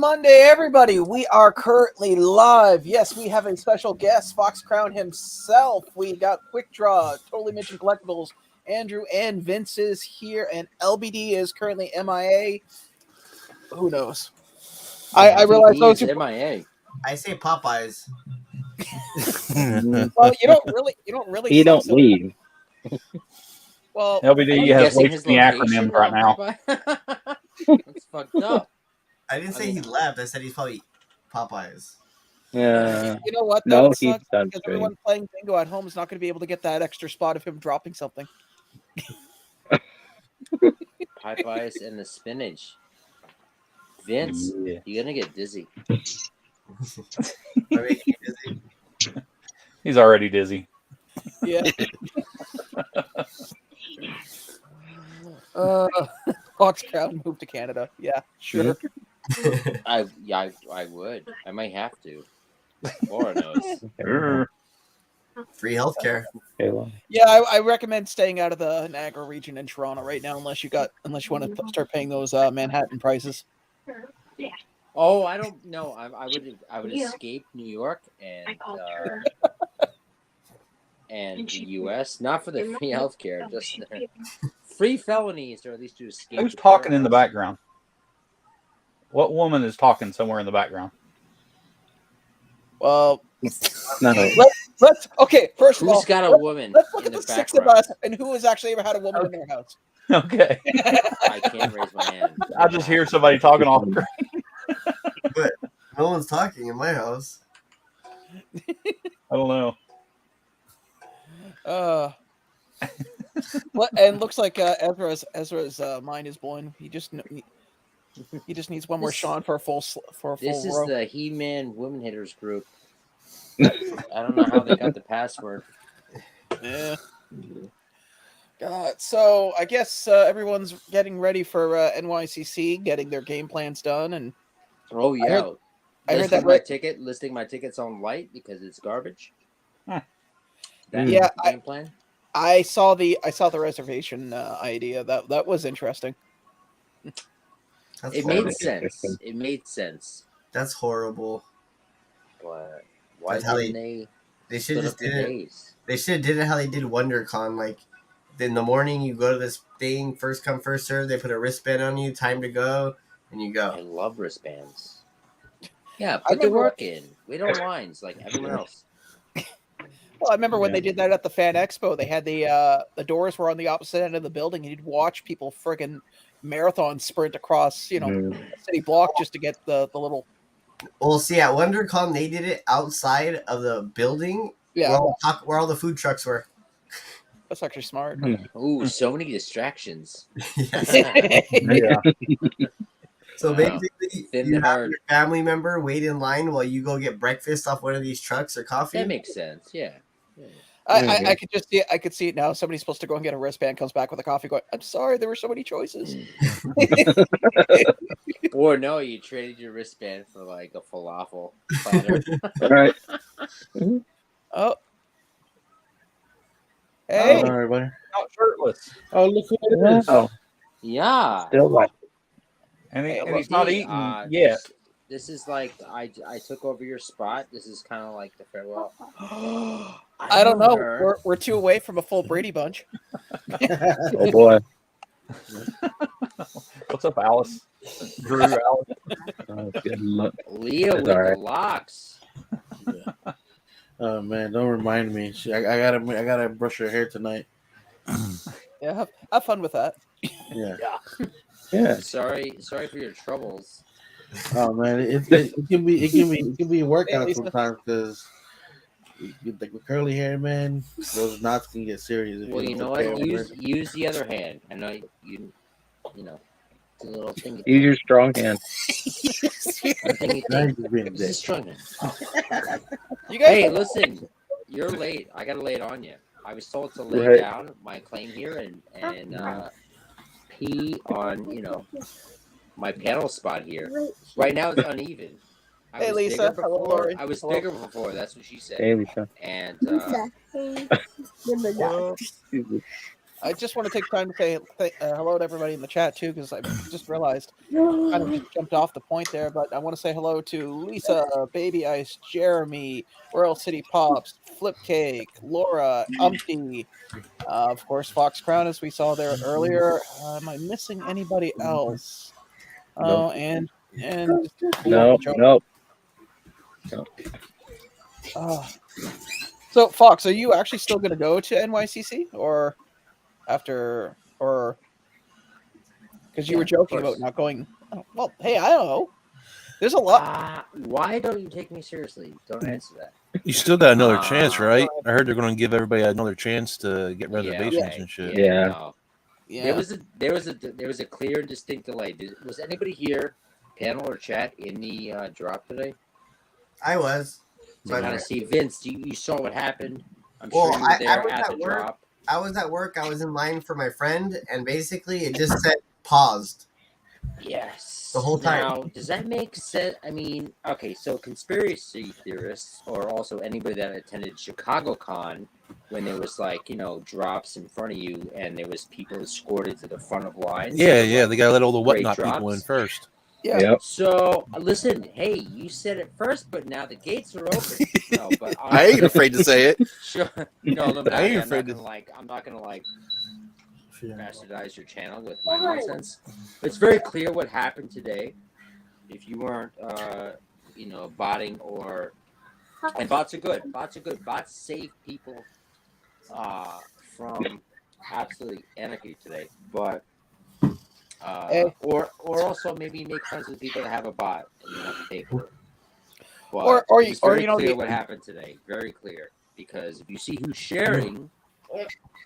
Monday, everybody. We are currently live. Yes, we have a special guest, Fox Crown himself. We got Quickdraw, Totally Mitchin Collectibles, Andrew and Vince is here, and LBD is currently MIA. Who knows? I realize those who MIA. I say Popeyes. Well, you don't really. You don't leave. Well, LBD has way too many acronyms right now. That's fucked up. I didn't say he left. I said he's probably Popeyes. Yeah. You know what? That No, would he's suck done because straight. everyone playing bingo at home is not going to be able to get that extra spot of him dropping something. Popeyes and the spinach. Vince, Yeah. you're gonna get dizzy. He's already dizzy. Yeah. Fox Crown moved to Canada. Yeah, sure. I would. I might have to. Laura knows. Free healthcare. Yeah, I recommend staying out of the Niagara region in Toronto right now, unless you want to start paying those Manhattan prices. Oh, I don't know. I would escape New York and the U.S. Not for the free healthcare, just free felonies, or at least to escape. Who's talking in the background? What woman is talking somewhere in the background? Well, No. let's okay. First of all, who's got a woman? Let's look in at the the six of background? us and who has actually ever had a woman in their house. Okay. I can't raise my hand. I just hear somebody talking off screen. But no one's talking in my house. I don't know. And looks like Ezra's mind is blown. He just needs one more Sean for a full This is row. the He-Man Women Hitters group. I don't know how they got the password. Yeah. God, so I guess everyone's getting ready for NYCC, getting their game plans done, and Oh yeah, I heard that listing my tickets on light because it's garbage. Huh. That's Yeah, the game plan. I saw the reservation idea. That was interesting. That's It horrible. made sense. It made sense. That's horrible. But why That's how didn't they? They should split just up the did it. days? They should have did it how they did WonderCon. Like in the morning, you go to this thing, first come first serve. They put a wristband on you, time to go, and you I go. love wristbands. Yeah, I put the remember- work in. Wait on lines like everyone else. Well, I remember when they did that at the Fan Expo. They had the doors were on the opposite end of the building, and you'd watch people friggin' marathon sprint across, the city block just to get the little. Well, see, at WonderCon, they did it outside of the building. Yeah, Where all the food trucks were. that's actually smart. Ooh, so many distractions. Yeah. So Wow. basically, Thin you and have hard. your family member wait in line while you go get breakfast off one of these trucks or coffee. That makes sense. Yeah. I could just see it. I could see it now. Somebody's supposed to go and get a wristband, comes back with a coffee, going, "I'm sorry, there were so many choices." Or no, you traded your wristband for like a falafel platter. Right. Oh, hey, Hello, everybody. Not shirtless. Oh, look who it is. Oh, Yeah. still like And, Hey, and he's not LBD, eating yet. This is like I took over your spot. This is kind of like the farewell. I don't know. her. We're two away from a full Brady bunch. oh boy. What's up, Alice? Drew, Alice. Oh, good luck. Leah That's with all right. the locks. Oh man, don't remind me. I gotta brush her hair tonight. Yeah, have fun with that. Yeah. Yeah. Sorry for your troubles. Oh man, it can be a workout Hey, Lisa. sometimes because like with curly hair, man, those knots can get serious. if Well, you know don't what? take care of Use the other hand. I know you know, the little thing. Use your strong hand. it. Now you're just being a This is dick. strong. You guys, Hey, listen, you're late. I gotta lay it on you. I was told to lay Right. down my claim here and pee on my panel spot here. Right now it's uneven. I Hey, was Lisa. bigger Hello, before. Lori. I was Hello. bigger before. That's what she said. Hey, Lisa. And I just want to take time to say hello to everybody in the chat too, because I just realized kind of just jumped off the point there. But I want to say hello to Lisa, Baby Ice, Jeremy, Royal City Pops, Flipcake, Laura, Umpty, of course, Fox Crown, as we saw there earlier. Am I missing anybody else? Oh, and No, no. So, Fox, are you actually still going to go to NYCC or after, or because you were joking about not going? Oh, well, hey, I don't know. There's a lot. Why don't you take me seriously? Don't answer that. You still got another chance, right? I heard they're going to give everybody another chance to get reservations and shit. Yeah. No. There was a clear and distinct delay. Was anybody here, panel or chat, in the drop today? I was. To kind of see Vince. You saw what happened. I'm Well, sure you were there I was at the at work. drop. I was at work. I was in line for my friend, and basically it just said paused. Yes. The whole time. Now, does that make sense? I mean, okay, so conspiracy theorists, or also anybody that attended ChicagoCon, when there was like, drops in front of you, and there was people escorted to the front of lines. Yeah, they got to let all the whatnot drops. people in first. Yeah. Yep. So listen, hey, you said it first, but now the gates are open. No, but I ain't afraid to say it. Sure. Illuminati, I ain't afraid I'm not gonna bastardize your channel with my nonsense. It's very clear what happened today. If you weren't, botting or, and bots are good. Bots are good. Bots save people from absolutely anarchy today. But or also maybe make friends with people that have a bot and you don't have to pay for it. But it's very clear what happened today. Very clear, because if you see who's sharing,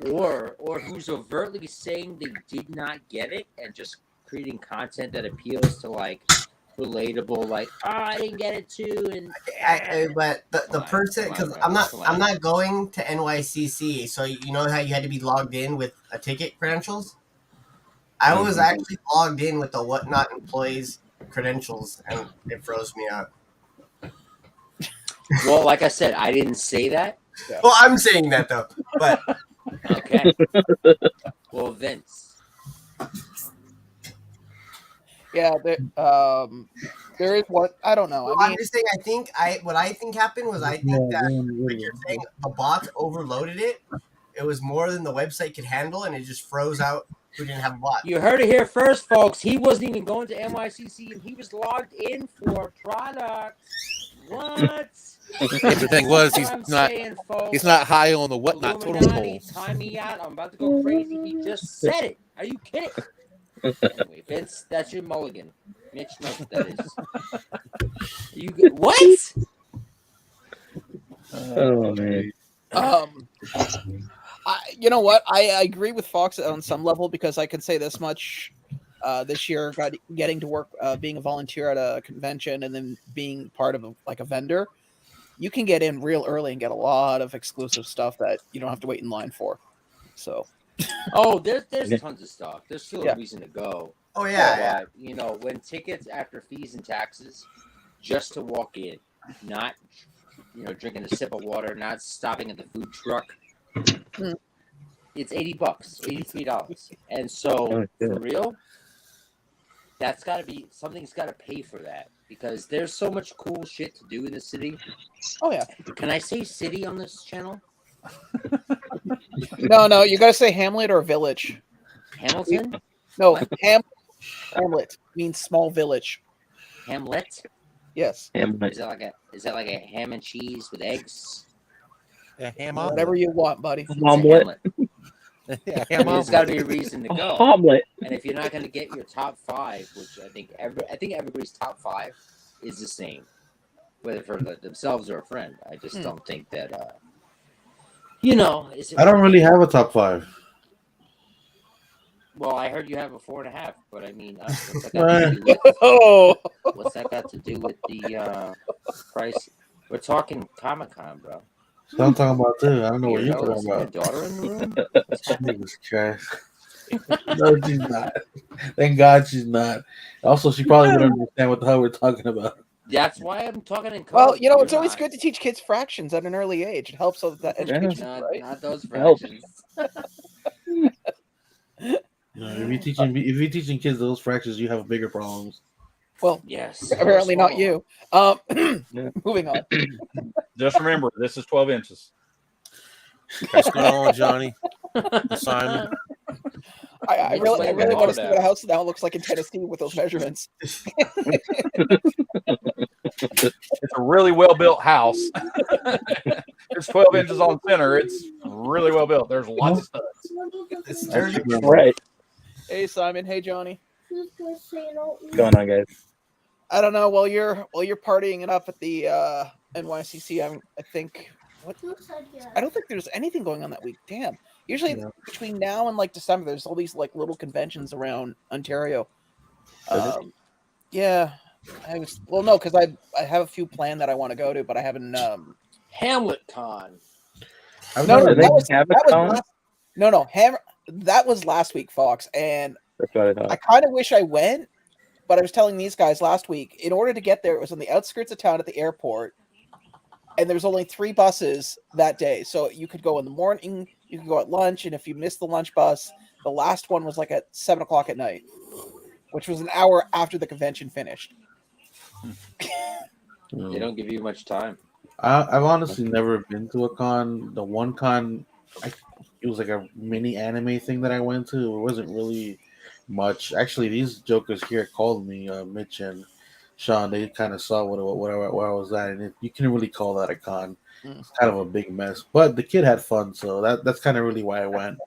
or who's overtly saying they did not get it and just creating content that appeals to like relatable, like I didn't get it too, and but the person, because I'm not going to NYCC, so you know how you had to be logged in with a ticket credentials. I was actually logged in with the Whatnot employees credentials, and it froze me out. Well, like I said, I didn't say that. Yeah. Well, I'm saying that though, but okay. Well, Vince. Yeah, there is what I don't know. Well, I'm just saying. What I think happened was that like you're saying, the bots overloaded it. It was more than the website could handle, and it just froze out. Who didn't have a bot? You heard it here first, folks. He wasn't even going to NYCC, and he was logged in for product. What? The thing was, he's not high on the whatnot total pole. Time me out. I'm about to go crazy. He just said it. Are you kidding? Anyway, Vince, that's your mulligan. Mitch knows what that is. What? Oh man. You know what? I agree with Fox on some level, because I can say this much. This year, getting to work, being a volunteer at a convention, and then being part of a vendor, you can get in real early and get a lot of exclusive stuff that you don't have to wait in line for. So, there's tons of stuff. There's still a reason to go. Oh yeah. But, when tickets after fees and taxes, just to walk in, not drinking a sip of water, not stopping at the food truck. It's $80, $83, and so for real, that's got to be something's got to pay for that, because there's so much cool shit to do in the city. Oh yeah. Can I say city on this channel? No, you got to say Hamlet or village. Hamilton? No, Hamlet means small village. Hamlet? Yes. Hamlet. Is that like a ham and cheese with eggs? Yeah, whatever you want, buddy. Omelet. Yeah, there's got to be a reason to go. Omelet. And if you're not going to get your top 5, which I think everybody's top 5 is the same, whether for themselves or a friend. I just don't think that. I don't really have a top 5. Well, I heard you have a 4.5, but I mean, what's that got to do with the price? We're talking Comic-Con, bro. So I'm talking about too. I don't know what you're talking about. Your daughter in the room? Jesus Christ. No, she's not. Thank God she's not. Also, she probably wouldn't understand what the hell we're talking about. That's why I'm talking in code. Well, it's always good to teach kids fractions at an early age. It helps with that education. Not those fractions. If you're teaching kids those fractions, you have bigger problems. Well, yes, apparently not you. Moving on. Just remember, this is 12 inches. What's going on, Johnny? Simon. I really want to see what a house now looks like in Tennessee with those measurements. It's a really well built house. It's 12 inches on center. It's really well built. There's lots of studs. It's Right. Hey Simon, hey Johnny. What's going on, guys? I don't know. While you're partying it up at the NYCC, I think I don't think there's anything going on that week. Damn. Usually between now and like December, there's all these like little conventions around Ontario. Yeah. No, because I have a few planned that I want to go to, but I haven't. Hamlet Con. That was last week, Fox, and That's what I thought. I kind of wish I went, but I was telling these guys last week, in order to get there, it was on the outskirts of town at the airport, and there was only 3 buses that day, so you could go in the morning, you could go at lunch, and if you missed the lunch bus, the last one was like at 7 o'clock at night, which was an hour after the convention finished. They don't give you much time. I've honestly never been to a con. The one con, it was like a mini anime thing that I went to. It wasn't really much. Actually, these jokers here called me, Mitch and Sean. They kind of saw where I was at, and you can really call that a con. It's kind of a big mess, but the kid had fun, so that's kind of really why I went.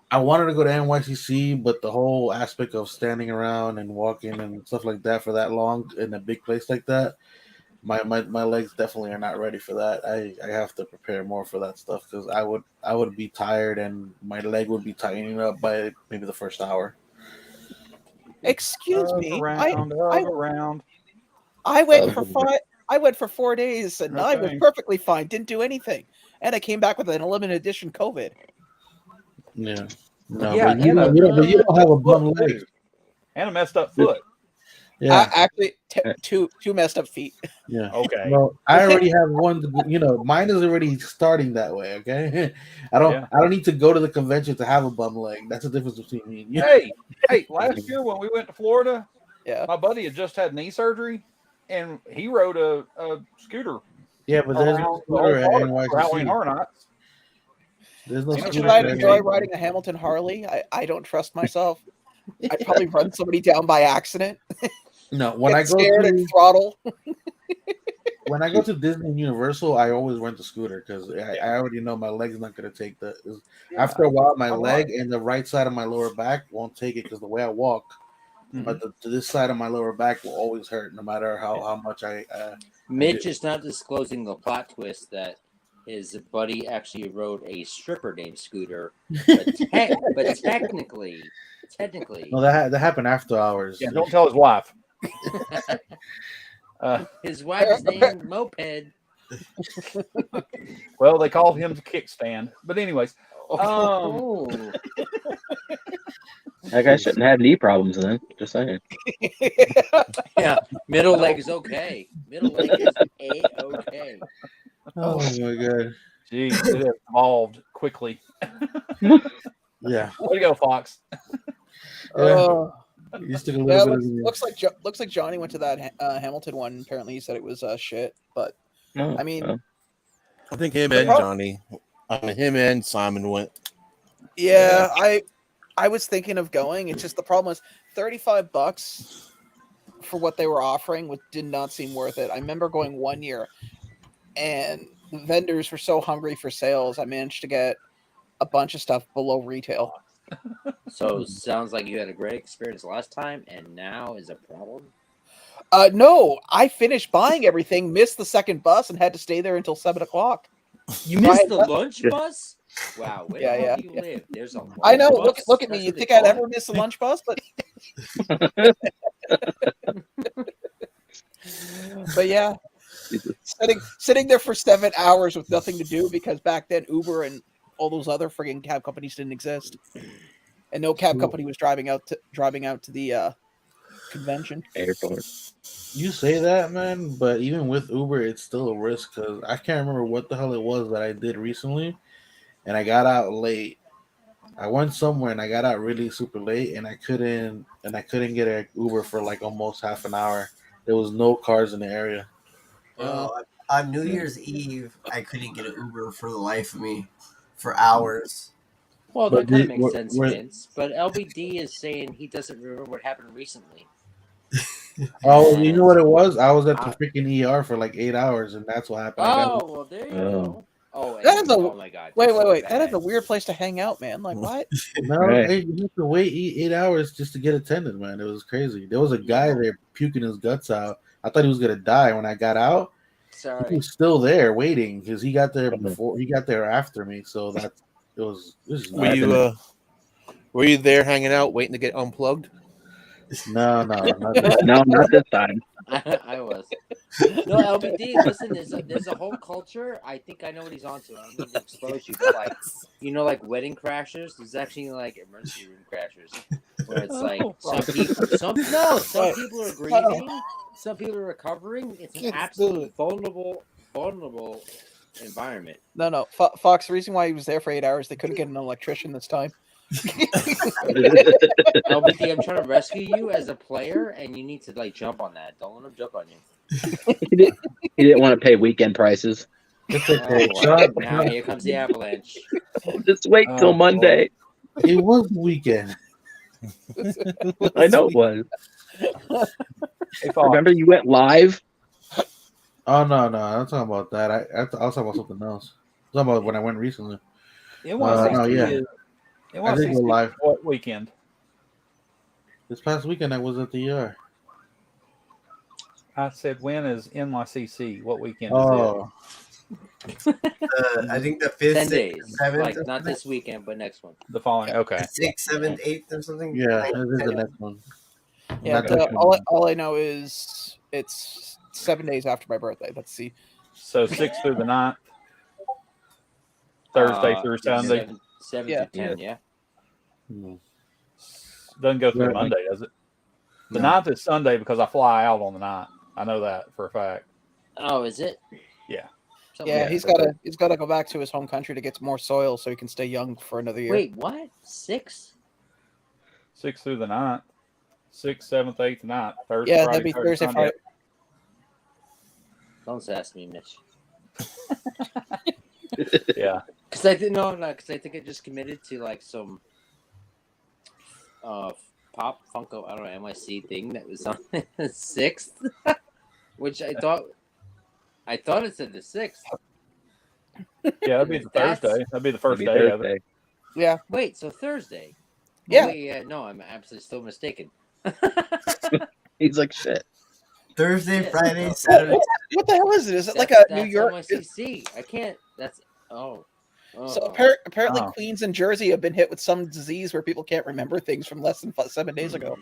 I wanted to go to NYCC, but the whole aspect of standing around and walking and stuff like that for that long in a big place like that, my legs definitely are not ready for that. I have to prepare more for that stuff because I would be tired and my leg would be tightening up by maybe the first hour. Excuse me. Around. I went for 4 days and I was perfectly fine. Didn't do anything, and I came back with an limited edition COVID. Yeah. No, but you don't have a bum leg and a messed up foot. Yeah, actually, two messed up feet. Yeah. Okay. Well, I already have one. Mine is already starting that way. Okay. I don't need to go to the convention to have a bum leg. That's the difference between me and you. Hey! Last year when we went to Florida, my buddy had just had knee surgery, and he rode a scooter. Yeah, but there's no scooter at NYCC. There's no scooter. I enjoy riding a Hamilton Harley. I don't trust myself. I'd probably run somebody down by accident. No, when I go to throttle. When I go to Disney and Universal, I always rent a scooter because I already know my leg's not going to take the. After a while, my leg and the right side of my lower back won't take it because the way I walk, but this side of my lower back will always hurt no matter how much I. Mitch is not disclosing the plot twist that his buddy actually rode a stripper named Scooter, but technically. No, that happened after hours. Yeah, don't tell his wife. His wife is named Moped. Well, they called him the kickstand. But anyways. That guy shouldn't have knee problems then. Just saying. Yeah, middle leg is okay. Middle leg is A-okay. Oh my god. Jeez, it has evolved quickly. Yeah. Way to go, Fox. Looks like Johnny went to that Hamilton one. Apparently, he said it was shit. But I mean, I think him and Simon went. Yeah, I was thinking of going. It's just the problem is $35 for what they were offering did not seem worth it. I remember going one year, and the vendors were so hungry for sales. I managed to get a bunch of stuff below retail. So sounds like you had a great experience last time, and now is a problem. No, I finished buying everything, missed the second bus, and had to stay there until 7 o'clock. You missed the lunch bus? Wow. Where do you live? There's a. I know. Look at me. You think I'd ever miss a lunch bus? But yeah, sitting there for 7 hours with nothing to do because back then Uber and all those other frigging cab companies didn't exist, and no cab company was driving out to the convention airport. You say that, man, but even with Uber, it's still a risk because I can't remember what the hell it was that I did recently, and I got out late, I went somewhere and I got out really super late, and I couldn't get an Uber for like almost half an hour. There was no cars in the area. Well, on New Year's Eve, I couldn't get an Uber for the life of me for hours. Well, But that kind of we- makes sense, we're- Vince. But LBD is saying he doesn't remember what happened recently. Oh, you know what it was? I was at the I- freaking ER for like 8 hours, and that's what happened. Oh, well, there you Oh. go. Oh, That is a oh my God! wait. that's so That is bad. a weird place to hang out, man. Like what? No, Right. hey, you have to wait 8 hours just to get attended, man. It was crazy. There was a guy there puking his guts out. I thought he was gonna die when I got out. He Sorry. was still there waiting because he got there before he got there after me. So it was. Were you there hanging out, waiting to get unplugged? No, not No, not this time. I was. No, LBD, listen, there's a whole culture. I think I know what he's onto. I don't mean to expose you, but like, like wedding crashers, there's actually like emergency room crashers. Where it's like some people are grieving, some people are recovering. It's an absolute vulnerable environment. No. Fox, the reason why he was there for 8 hours, they couldn't get an electrician this time. LBD, I'm trying to rescue you as a player, and you need to like jump on that. Don't let him jump on you. He didn't want to pay weekend prices. It's okay. Now here comes the avalanche. Just wait till Monday. It was the weekend. I know it was. Hey, Fox. Remember you went live? Oh no, I'm not talking about that. I was talking about something else. I'm talking about when I went recently. NYCC I did go live. What weekend? This past weekend I was at the ER. I said, when is NYCC? What weekend Oh, I think the 5th, 10 6th, days, 7th, like not this weekend, but next one. The following. Okay. 6th, 7th, 8th, or something. yeah, it is the next one. Yeah, Not this one. all I know is it's 7 days after my birthday. Let's see. So 6th through the 9th. Thursday through Sunday. 7 Yeah. to 10, yeah. Doesn't go through Yeah. Monday, does it? The No. 9th is Sunday because I fly out on the 9th. I know that for a fact. Oh, is it? Yeah. Something Yeah, like he's that. got to go back to his home country to get more soil so he can stay young for another year. Wait, what? 6? 6th through the 9th. 6th, 7th, 8th, 9th. Thursday, Yeah, Friday, that'd be Saturday, Thursday, Sunday. Friday. Don't ask me, Mitch. Yeah. Because I think I think I just committed to like some pop Funko, I don't know, NYC thing that was on the 6th, which I thought it said the 6th. Yeah, that'd be the That's- Thursday. That'd be the first Maybe day of it. Thursday. Yeah. Wait, so Thursday? Yeah. Wait, no, I'm absolutely still mistaken. He's like, shit. Thursday, Yeah. Friday, Saturday. What the hell is it? Is it like a That's New York? NYCC. I can't. That's So apparently, Queens and Jersey have been hit with some disease where people can't remember things from less than 7 days ago.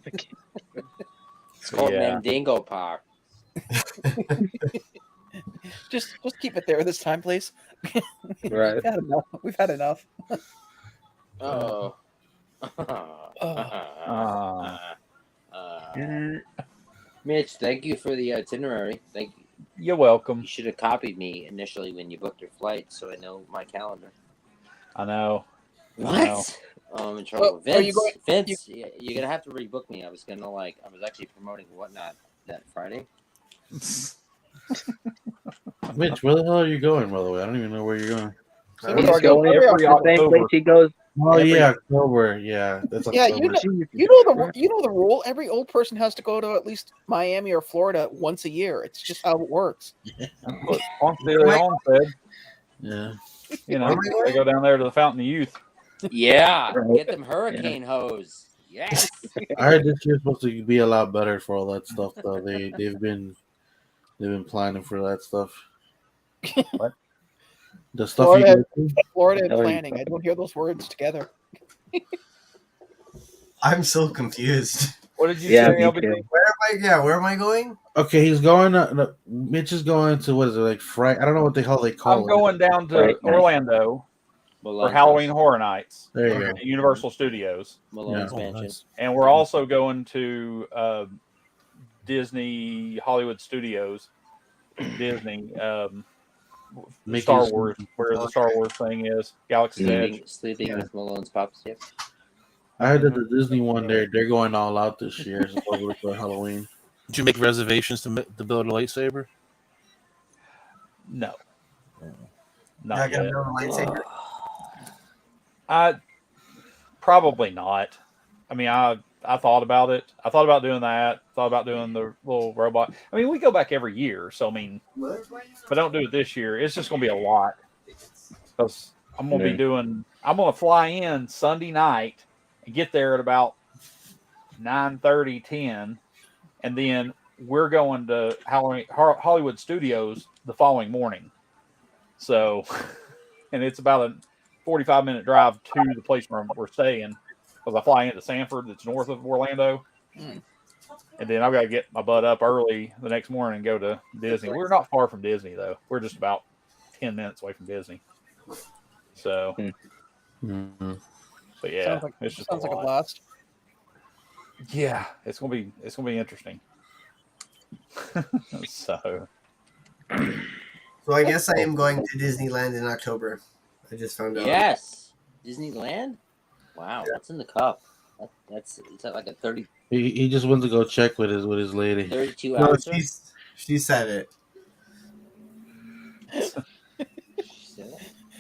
It's called Yeah. Mandingo Power. Just keep it there this time, please. Right. We've had enough. Oh. Mitch, thank you for the itinerary. Thank you. You're welcome. You should have copied me initially when you booked your flight, so I know my calendar. I know. What? I'm in trouble. Well, are you Vince, you're gonna have to rebook me. I was actually promoting Whatnot that Friday. Mitch, where the hell are you going, by the way? I don't even know where you're going. So He's He's going every every same October. place he goes. Oh yeah, October. Yeah, that's Yeah, October. you know the rule. Every old person has to go to at least Miami or Florida once a year. It's just how it works. What Ponce de Leon said. Yeah. You know, they go down there to the Fountain of Youth. Yeah, get them hurricane hose. Yes. I heard this year's supposed to be a lot better for all that stuff though. They've been planning for that stuff. What? The stuff Florida, you do? Florida and Hell, planning. I don't hear those words together. I'm so confused. What did you Yeah, say, me LBD? too. Where am I going? Okay, he's going. Mitch is going to what is it like? Friday? I don't know what the hell they call I'm it. going down to Right. Orlando for Halloween Horror Nights There you go. at Universal Studios. Malone's Yeah. Mansion. And we're also going to Disney Hollywood Studios. Disney. Star Wars, where the Star Wars thing is, Galaxy's Edge. Sleeping with Malone's pops. Yep. I heard that the Disney one they're going all out this year, supposedly for Halloween. Did you make reservations to build a lightsaber? No, not yet. Build a lightsaber? Probably not. I mean, I thought about it. I thought about doing that. Thought about doing the little robot. I mean, we go back every year, so I mean, if I don't do it this year, it's just going to be a lot. Because I'm going to be doing. I'm going to fly in Sunday night and get there at about 9:30, 10, and then we're going to Hollywood Studios the following morning. So, and it's about a 45-minute drive to the place where we're staying. Because I fly into Sanford, that's north of Orlando. And then I've got to get my butt up early the next morning and go to Disney. We're not far from Disney, though. We're just about 10 minutes away from Disney. So, but yeah, it's just sounds like a blast. Yeah, it's gonna be interesting. So I guess I am going to Disneyland in October. I just found out. Yes, Disneyland. Wow, what's in the cup? Is that like a 30? He just went to go check with his lady. 32 No, ounce. she said it.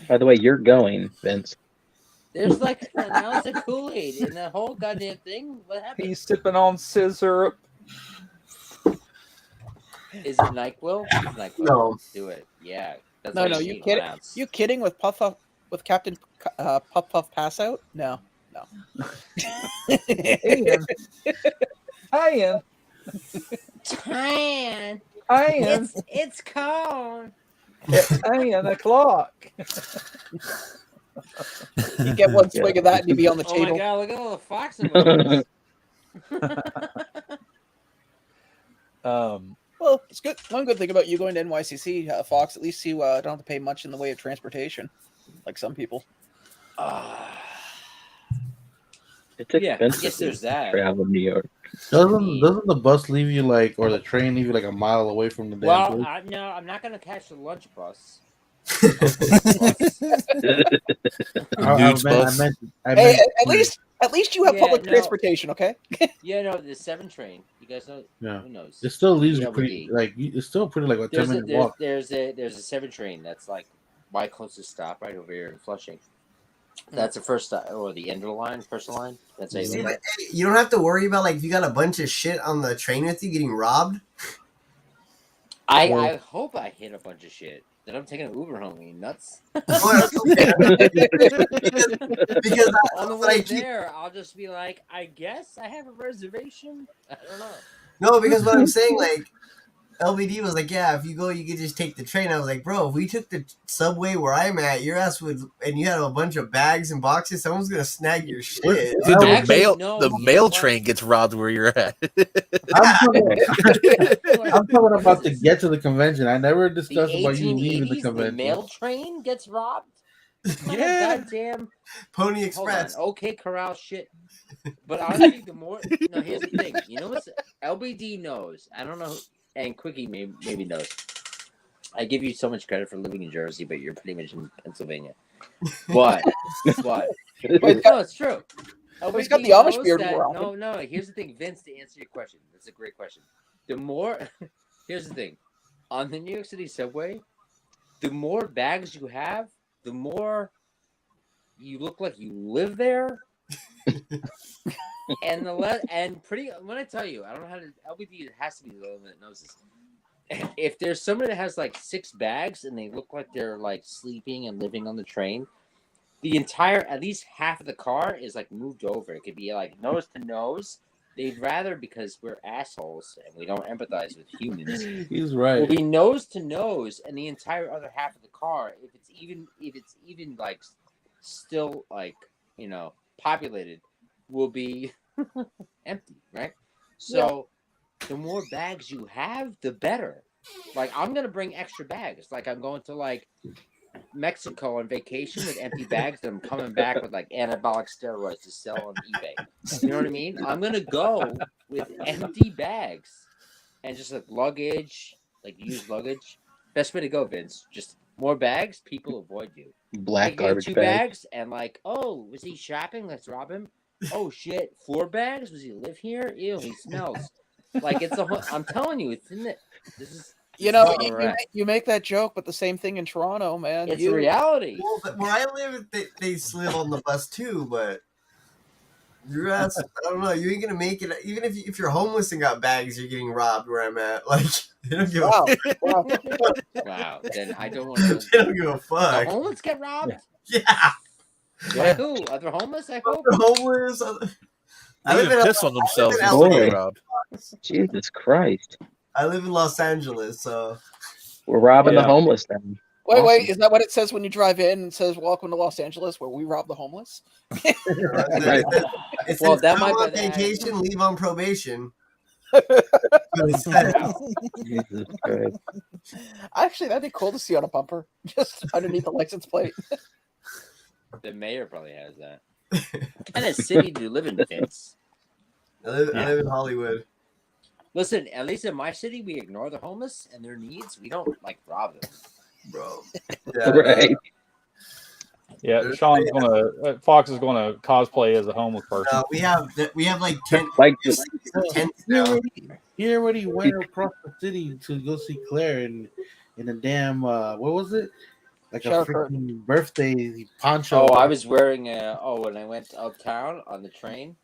By the way, you're going, Vince. There's like an ounce of Kool-Aid in that whole goddamn thing. What happened? he's sipping on scissor. Is it NyQuil? NyQuil. No. Do it. Yeah. That's No, like no, you kidding? You kidding with with Captain Puff pass out? No. Ian. Hi, Ian. Tan. Hi, Ian. It's cold. It's 10 o'clock. You get one swig of that and you be on the Oh table. my god, look at all the fox emojis. Well, it's good. One good thing about you going to NYCC, Fox, at least you don't have to pay much in the way of transportation, like some people. It's expensive. Yes, there's that. Travel to New York. Doesn't the bus leave you or the train leave you like a mile away from the damn Well, place? no, I'm not gonna catch the lunch bus. At least you have public transportation, okay? Yeah, no, the 7 train. You guys know? Yeah. Who knows? It still leaves you pretty it's still pretty like a 10-minute walk. There's a 7 train that's like my closest stop right over here in Flushing. That's the first stop, or the end of the line, first line. That's a. You don't have to worry about if you got a bunch of shit on the train with you getting robbed. I hope I hit a bunch of shit. Then I'm taking an Uber home. Are you nuts? Because on the way there, I'll just be like, I guess I have a reservation. I don't know. No, because what I'm saying, LBD was like, yeah, if you go, you could just take the train. I was like, bro, if we took the subway where I'm at, your ass would, and you had a bunch of bags and boxes, someone's gonna snag your shit. Dude, the mail train gets robbed where you're at. I'm talking about to get to the convention. I never discussed about you leaving the convention. The mail train gets robbed? Yeah. Goddamn. Pony Express. Okay, corral shit. But honestly, here's the thing. You know what? LBD knows. I don't know. And Quickie maybe knows. I give you so much credit for living in Jersey, but you're pretty much in Pennsylvania. But no, it's true. He's got the Amish beard more often. No. Here's the thing, Vince. To answer your question, that's a great question. Here's the thing, on the New York City subway, the more bags you have, the more you look like you live there. And when I tell you, I don't know how to. LBD has to be the only one that knows this. If there's somebody that has like 6 bags and they look like they're like sleeping and living on the train, the entire, at least half of the car is like moved over. It could be like nose to nose. They'd rather, because we're assholes and we don't empathize with humans. He's right. We'll be nose to nose, and the entire other half of the car, if it's even like still like populated, will be empty, right? So the more bags you have, the better. Like, I'm gonna bring extra bags. Like, I'm going to like Mexico on vacation with empty bags, and I'm coming back with like anabolic steroids to sell on eBay. You know what I mean? I'm gonna go with empty bags and just like luggage, like used luggage. Best way to go, Vince. Just more bags, people avoid you. Black garbage 2 bags. bags and like, oh, was he shopping? Let's rob him. Oh shit, 4 bags? Does he live here? Ew, he smells. Like it's I'm telling you, it's in the. This is. You make that joke, but the same thing in Toronto, man. It's reality. Well, but where I live, they live on the bus too, but your ass, I don't know, you ain't gonna make it. Even if you're homeless and got bags, you're getting robbed where I'm at. Like, they don't give a fuck. Wow, then I don't want to. They don't give a fuck. The homeless get robbed? Yeah. By who? Other homeless, I hope? Homeless. They even piss on themselves before they get robbed. Jesus Christ. I live in Los Angeles, so we're robbing the homeless then. Wait, is that what it says when you drive in? It says, "Welcome to Los Angeles, where we rob the homeless." It says, that might be on vacation, leave on probation. Jesus Christ. Actually, that'd be cool to see on a bumper, just underneath the license plate. The mayor probably has that. What kind of city do you live in, Vince? I live in Hollywood. Listen, at least in my city, we ignore the homeless and their needs. We don't like rob them, bro. Yeah, right. Yeah, Sean's Fox is gonna cosplay as a homeless person. We have like 10 now. He already went across the city to go see Claire in a damn what was it? Like a freaking birthday poncho. Oh, I was wearing when I went uptown on the train,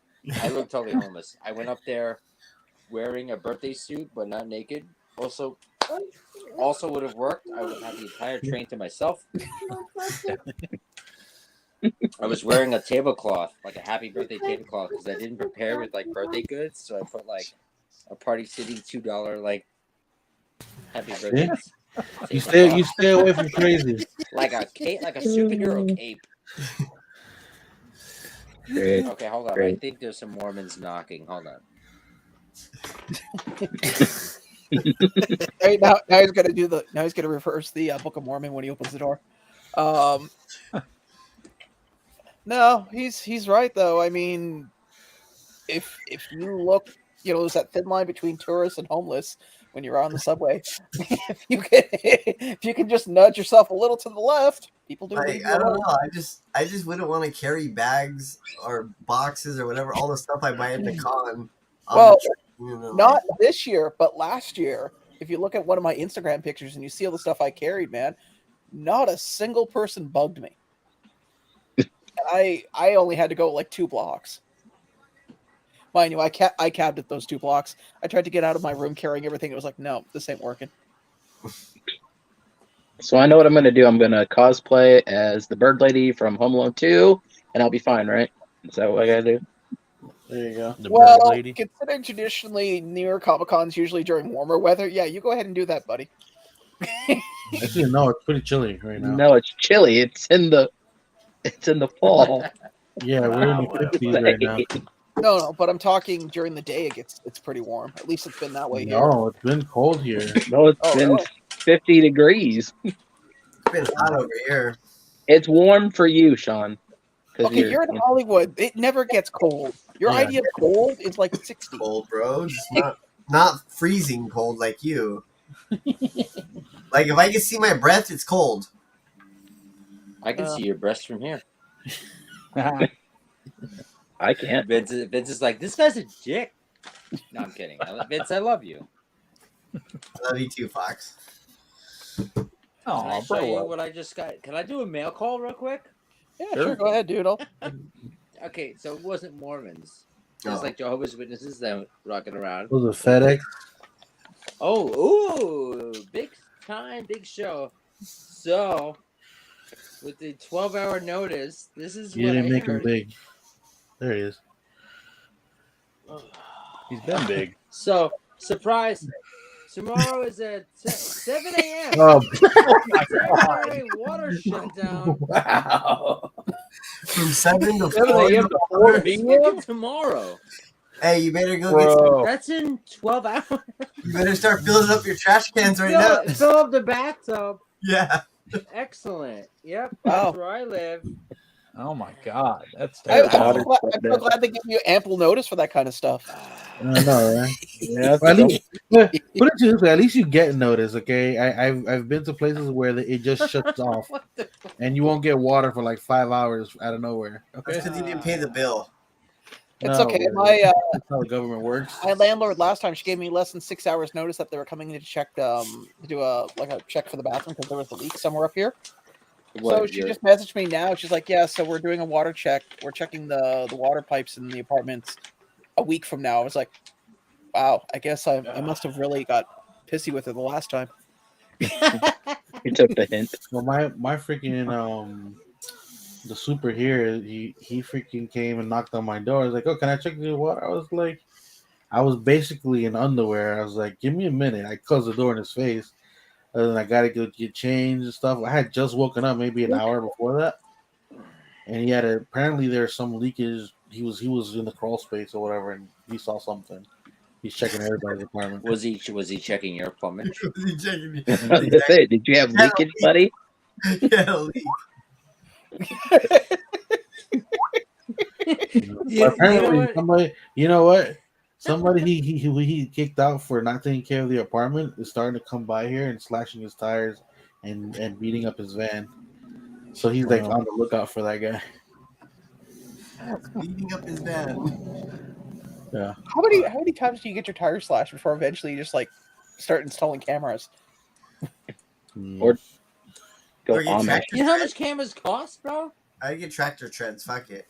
I looked totally homeless. I went up there wearing a birthday suit, but not naked. Also would have worked. I would have the entire train to myself. I was wearing a tablecloth, like a happy birthday tablecloth, because I didn't prepare with like birthday goods. So I put like a Party City $2 like happy birthday. You stay away from crazy. Like a cape, like a superhero cape. Great. Okay, hold on. Great. I think there's some Mormons knocking. Hold on. Hey, now he's gonna reverse the Book of Mormon when he opens the door. No, he's right though. I mean, if you look, there's that thin line between tourists and homeless when you're on the subway. if you can just nudge yourself a little to the left, people do. I don't know. I just wouldn't want to carry bags or boxes or whatever, all the stuff I buy at the con. Well, not this year, but last year. If you look at one of my Instagram pictures and you see all the stuff I carried, man, not a single person bugged me. I only had to go like 2 blocks. Mind you, I cabbed at those 2 blocks. I tried to get out of my room carrying everything. It was like, no, this ain't working. So I know what I'm going to do. I'm going to cosplay as the bird lady from Home Alone 2, and I'll be fine, right? Is that what I got to do? There you go. The bird lady. Considering traditionally New York Comic Con's usually during warmer weather, yeah, you go ahead and do that, buddy. Actually, no, it's pretty chilly right now. No, it's chilly. It's in the fall. Yeah, we're in the 50s right now. No, but I'm talking during the day. It's pretty warm. At least it's been that way here. No, it's been cold here. No, it's been really? 50 degrees. It's been hot over here. It's warm for you, Sean. Okay, you're in Hollywood. It never gets cold. Your idea of cold is like 60. Cold, bro. Just not freezing cold like you. Like if I can see my breath, it's cold. I can see your breast from here. I can't. Vince is like, this guy's a dick. No, I'm kidding. Vince, I love you. I love you too, Fox. Can I show you what I just got? Can I do a mail call real quick? Yeah, sure. Go ahead, dude. Okay, so it wasn't Mormons. It was like Jehovah's Witnesses that rocking around. Was it FedEx? Oh, ooh, big time, big show. So, with the 12-hour notice, this is You what didn't I make heard. him big. There he is. He's been big. So, surprise. Tomorrow is at 7 a.m. Oh, Water shutdown. wow. From 7 to 4 p.m. tomorrow. Hey, you better go get some. That's in 12 hours. You better start filling up your trash cans right now. Fill up the bathtub. Yeah. Excellent. Yep. Wow. That's where I live. Oh my God, that's I'm terrible. so glad they give you ample notice for that kind of stuff. I know, right? Yeah, Well, at least, put it to this way, at least you get notice, okay? I've been to places where it just shuts off, and you won't get water for like 5 hours out of nowhere. Okay, That's because you didn't pay the bill. It's no, okay. that's how the government works. My landlord last time, she gave me less than 6 hours notice that they were coming in to check to do a check for the bathroom because there was a leak somewhere up here. So she just messaged me now. She's like, "Yeah, so we're doing a water check. We're checking the water pipes in the apartments a week from now." I was like, "Wow, I guess I must have really got pissy with her the last time." You took the hint. Well, my freaking the super here, he freaking came and knocked on my door. I was like, "Oh, can I check the water?" I was basically in underwear. I was like, "Give me a minute." I closed the door in his face. And then I got to go get changed and stuff. I had just woken up maybe an hour before that, and he had apparently there's some leakage. He was in the crawl space or whatever, and he saw something. He's checking everybody's apartment. Was he checking your plumbing? Was he checking me? I was gonna say, did you have leakage, buddy? Yeah, leak. Apparently, somebody, you know what? Somebody he kicked out for not taking care of the apartment is starting to come by here and slashing his tires and beating up his van. So he's like on the lookout for that guy. Beating up his van. Yeah. How many times do you get your tires slashed before eventually you just like start installing cameras? Or go Or you on. tractor You know how treads? much cameras cost, bro? I get tractor treads. Fuck it.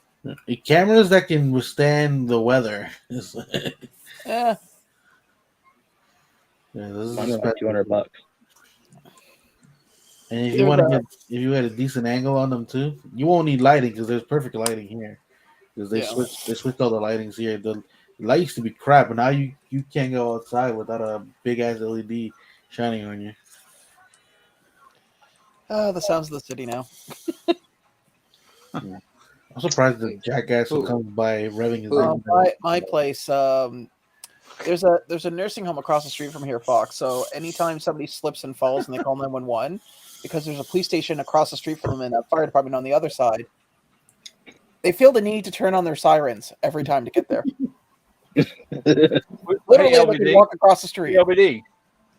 Cameras that can withstand the weather. Yeah. Yeah, this is Like $200. And if you want to get, if you had a decent angle on them too, you won't need lighting because there's perfect lighting here. Because they switched all the lightings here. The light used to be crap, but now you can't go outside without a big ass LED shining on you. The sounds of the city now. I'm surprised the jackass who comes by revving his engine. My place. There's a nursing home across the street from here, Fox. So anytime somebody slips and falls and they call 911, because there's a police station across the street from them and a fire department on the other side, they feel the need to turn on their sirens every time to get there. Literally, Hey, they can walk across the street. LBD.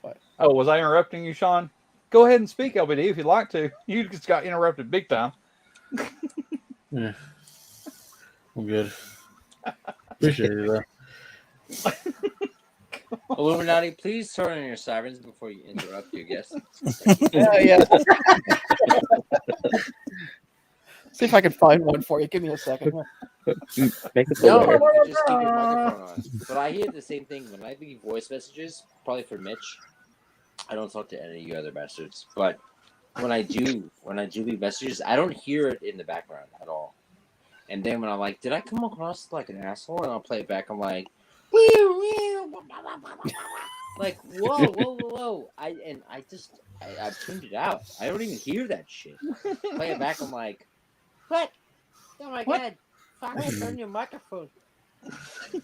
What? Oh, was I interrupting you, Sean? Go ahead and speak, LBD, if you'd like to. You just got interrupted big time. Yeah. I'm good. Appreciate it, though. Illuminati, please turn on your sirens before you interrupt your guests. Yeah. See if I can find one for you. Give me a second. Make it No, aware. you just keep your microphone on. But I hear the same thing when I leave voice messages, probably for Mitch. I don't talk to any of you other bastards, but when I do leave messages, I don't hear it in the background at all. And then when I'm like, did I come across like an asshole? And I'll play it back. I'm like, like whoa. I tuned it out. I don't even hear that shit. Play it back. I'm like, what? Oh my god! Fucking turn your microphone.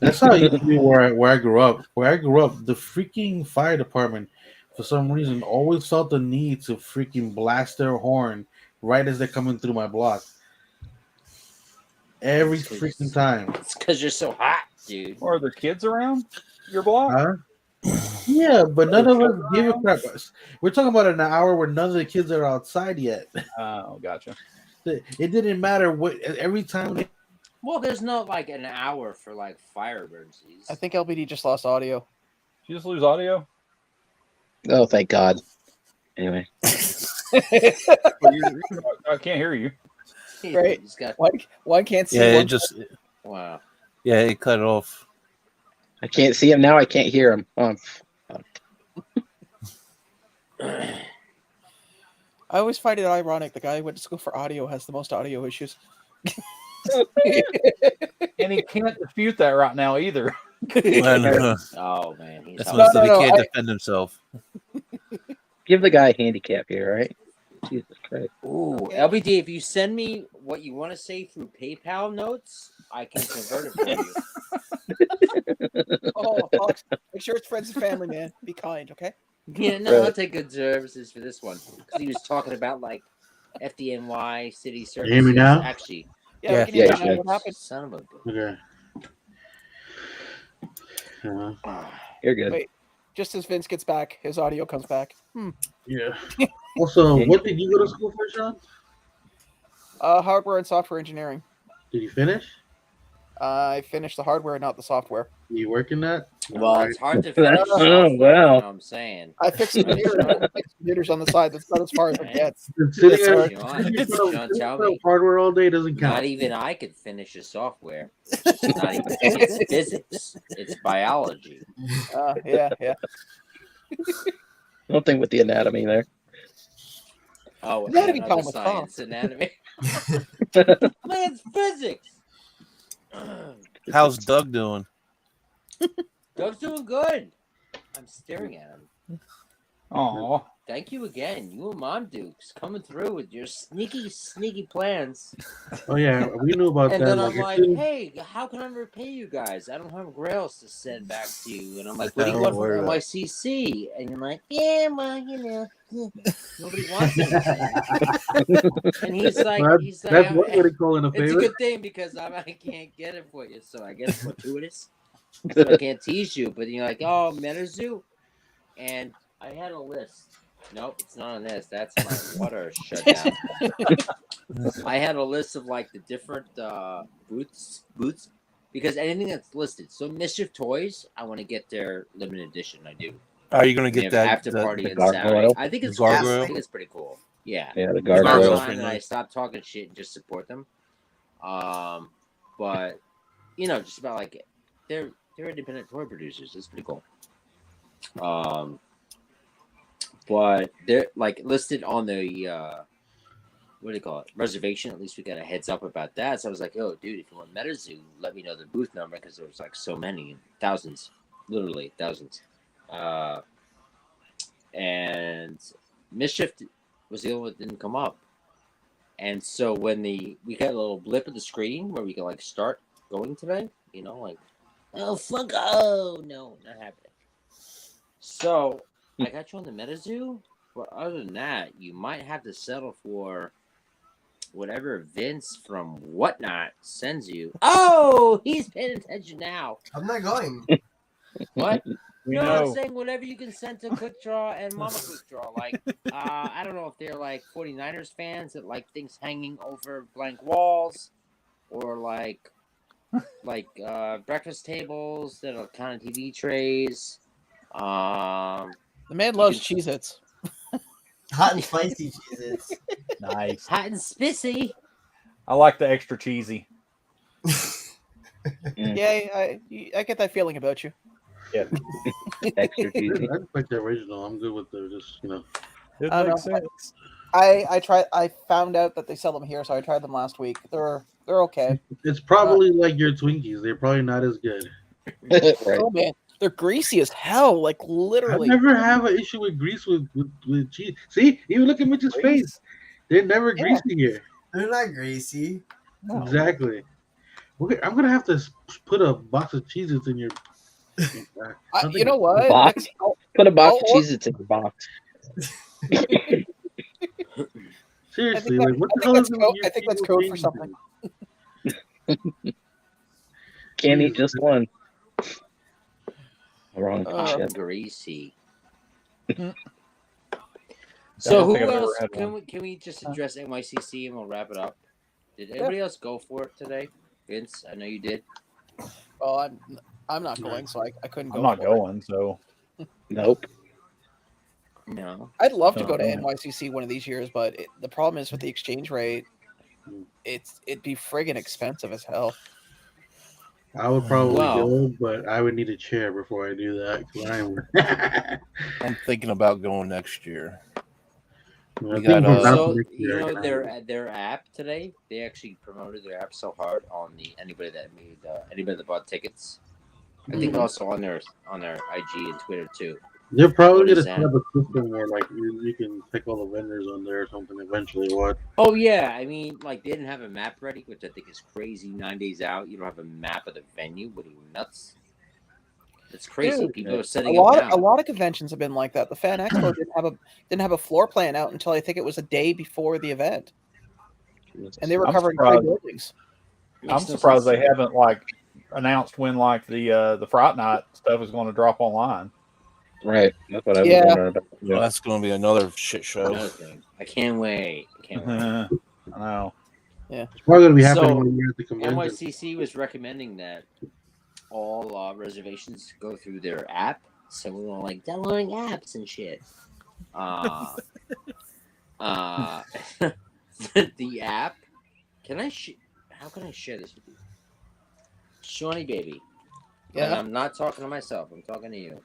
That's how it used to be where I grew up. Where I grew up, the freaking fire department, for some reason, always felt the need to freaking blast their horn right as they're coming through my block. Every freaking time. It's because you're so hot, dude. Or are there kids around your block? Huh? Yeah, but none of us give a crap. We're talking about an hour where none of the kids are outside yet. Oh, gotcha. It didn't matter what. Every time. Well, there's no like an hour for like fire emergencies. I think LBD just lost audio. Did you just lose audio? Oh, thank God. Anyway. I can't hear you. Right. One can't see. Yeah, one it just. Wow. Yeah, it cut it off. I can't see him now. I can't hear him. Oh, I always find it ironic. The guy who went to school for audio has the most audio issues. And he can't dispute that right now either. Oh man, he's that's he can't defend himself. Give the guy a handicap here, right? Jesus Christ. Ooh, LBD, if you send me what you want to say through PayPal notes, I can convert it for you. Oh, Fox, make sure it's friends and family, man. Be kind, okay? Yeah, no, I'll take good services for this one because he was talking about like FDNY City Services. You hear me now? Actually, Yeah, we can hear you now. What happened? Son of a bitch. Okay. You're good. Wait, just as Vince gets back, his audio comes back. Yeah. Also, what did you go to school for, Sean? Hardware and software engineering. Did you finish? I finished the hardware, not the software. You working that? Well, it's hard to finish software. Oh, wow. You know what I'm saying? I fixed computers on the side. That's not as far as it gets. Sitting Sean, hardware all day doesn't count. Not even I could finish the software. It's not even it's physics. It's biology. Yeah. Nothing with the anatomy there. Oh, anatomy another time with science, anatomy. Man, it's physics. How's Doug doing? Doug's doing good. I'm staring at him. Aw. Thank you again. You and Mom Dukes coming through with your sneaky plans. Oh yeah, we knew about and that. And then I'm like, hey, how can I repay you guys? I don't have grails to send back to you. And I'm like, what do you want from NYCC? And you're like, yeah, well, nobody wants anything. And he's like, that's one way to call in a favor. It's a good thing because I can't get it for you, so I guess it's fortuitous. So I can't tease you, but you're like, oh, MetaZoo, and I had a list. Nope, it's not on this. That's my water shutdown. I had a list of like the different booths, because anything that's listed. So Mischief Toys, I want to get their limited edition. I do. Are you going to get that after party the on Saturday? I think it's cool. gargoyle? I think it's pretty cool. Yeah. Yeah, the gargoyle. And I stopped talking shit and just support them. But just about like they're independent toy producers. It's pretty cool. But they're like listed on the what do you call it? Reservation. At least we got a heads up about that. So I was like, oh, dude, if you want MetaZoo, let me know the booth number because there was like so many, thousands, literally thousands. And Mischief was the only one that didn't come up. And so when we got a little blip of the screen where we could like start going today, like, oh fuck, oh no, not happening. So I got you on the MetaZoo, but other than that, you might have to settle for whatever Vince from Whatnot sends you. Oh, he's paying attention now. I'm not going. What? No, know. I'm saying whatever you can send to Quickdraw and Mama Quickdraw. Like, I don't know if they're like 49ers fans that like things hanging over blank walls, or like breakfast tables that are kind of TV trays. The man loves Cheez-Its. Hot and spicy Cheez-Its. Nice. Hot and spicy. I like the extra cheesy. Yeah, I get that feeling about you. Yeah. Extra cheesy. I like the original. I'm good with the just It I makes know. sense. I found out that they sell them here, so I tried them last week. They're okay. It's probably like your Twinkies. They're probably not as good. Right. Oh man, they're greasy as hell. Like literally. I never have an issue with grease with cheese. See, even look at Mitch's face. They're never greasy here. They're not greasy. No. Exactly. Okay, I'm gonna have to put a box of Cheez-Its in your. You know what? Box? Put a box of Cheez-Its in your box. Seriously, like what the hell is I think that's code for something. Can't eat just one. Wrong. Greasy. So who think I've ever else? had Can we just address NYCC and we'll wrap it up? Did anybody else go for it today? Vince, I know you did. Well, I'm not going, so I couldn't go. I'm not for going, so Nope. No. I'd love to go to No. NYCC one of these years, but the problem is with the exchange rate, it'd be friggin' expensive as hell. I would probably Wow. go, but I would need a chair before I do that. 'Cause I'm thinking about going next year. I We got, think we're So not next year. their app today, they actually promoted their app so hard on anybody that bought tickets. I think also on their IG and Twitter too. They're probably What gonna is set that? up a system where like you can pick all the vendors on there or something eventually. What? Oh yeah, I mean, like they didn't have a map ready, which I think is crazy. 9 days out, you don't have a map of the venue. What are you, nuts? It's crazy. Dude, people are setting a up now. lot of conventions have been like that. The Fan Expo didn't have a floor plan out until I think it was a day before the event, and they were covering 3 buildings. I'm surprised they haven't announced when the Fright Night stuff is going to drop online. Right, that's what I was wondering about. Yeah. That's going to be another shit show. I can't wait. I know. Yeah, it's probably going to be happening when you're at the convention. NYCC was recommending that all reservations go through their app, so we were downloading apps and shit. The app. How can I share this with you, Shawnee baby? Yeah, and I'm not talking to myself. I'm talking to you.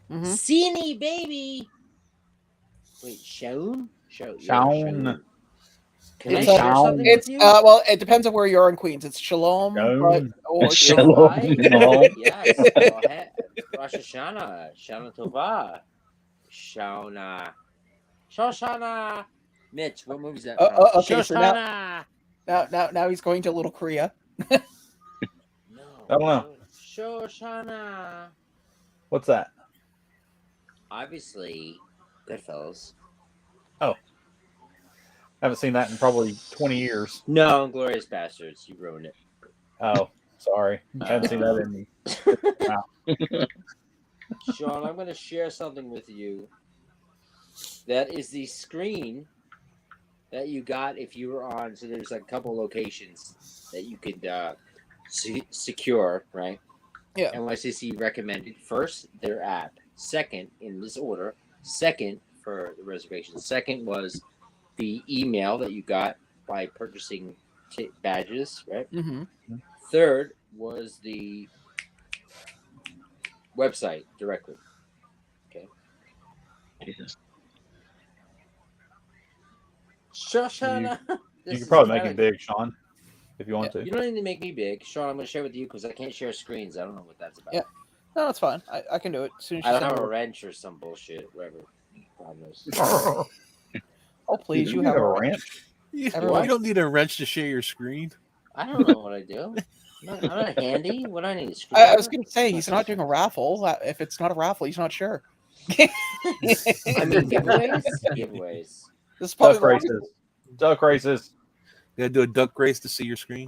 Seany baby. Wait, Shaun? Shaun. Can I share something with you? Well, it depends on where you are in Queens. It's Shalom, or Shalom. Yes. Rosh Hashanah, Shana Tova, Shoshana. Mitch, what movie is that? Okay, so now he's going to Little Korea. I don't know. Shoshana. What's that? Obviously, Goodfellas. Oh. Haven't seen that in probably 20 years. No, Glorious Bastards. You ruined it. Oh, sorry. I haven't seen that in. Sean, I'm going to share something with you. That is the screen that you got if you were on. So there's a couple locations that you could secure, right? Yeah. NYCC recommended first their app. Second, in this order. Second for the reservation. Second was the email that you got by purchasing badges, right? Third was the website directly. Okay. Jesus. Shoshana. You could probably make it big, Sean, if you want to. You don't need to make me big. Sean, I'm going to share with you because I can't share screens. I don't know what that's about. Yeah. No, it's fine. I can do it. As soon as I don't have a wrench or some bullshit, whatever. God knows. Oh, please, you have a wrench. You don't need a wrench to share your screen. I don't know what I do. I'm not handy. What do I need? I was going to say, he's not doing a raffle. If it's not a raffle, he's not sure. I mean, giveaways. This is probably duck races. You got to do a duck race to see your screen.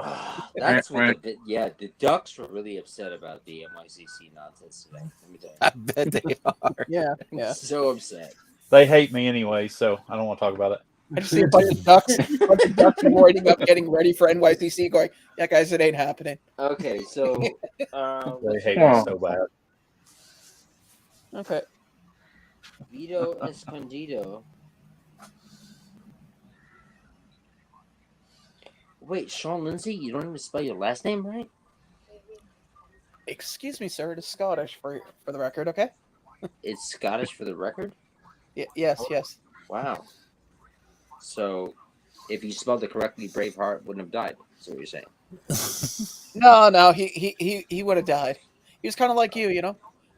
That's what the Ducks were really upset about the NYCC nonsense today. Let me tell you. I bet they are. Yeah. So upset. They hate me anyway, so I don't want to talk about it. I just see a bunch of ducks winding up getting ready for NYCC going, yeah, guys, it ain't happening. Okay, so they hate me so bad. Okay. Vito Escondido. Wait, Sean Lindsay, you don't even spell your last name right? Excuse me, sir. It is Scottish for the record, okay? It's Scottish for the record? Yes. Wow. So, if you spelled it correctly, Braveheart wouldn't have died. That's what you're saying. No, he would have died. He was kind of like you,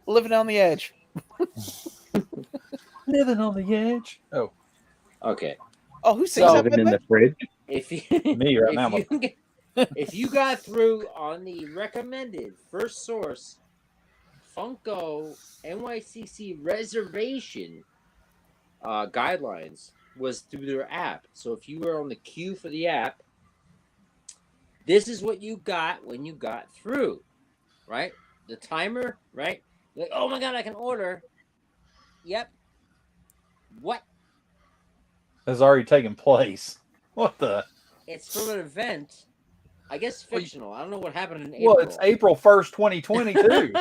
living on the edge. Living on the edge. Oh. Okay. Oh, who sings that? Living in the fridge? Me right now. If you got through on the recommended first source Funko NYCC reservation guidelines was through their app. So if you were on the queue for the app, this is what you got when you got through, right? The timer, right? Like, oh my God, I can order. Yep. What? Has already taken place. What the? It's from an event. I guess fictional. I don't know what happened in April. Well, it's April 1st, 2022.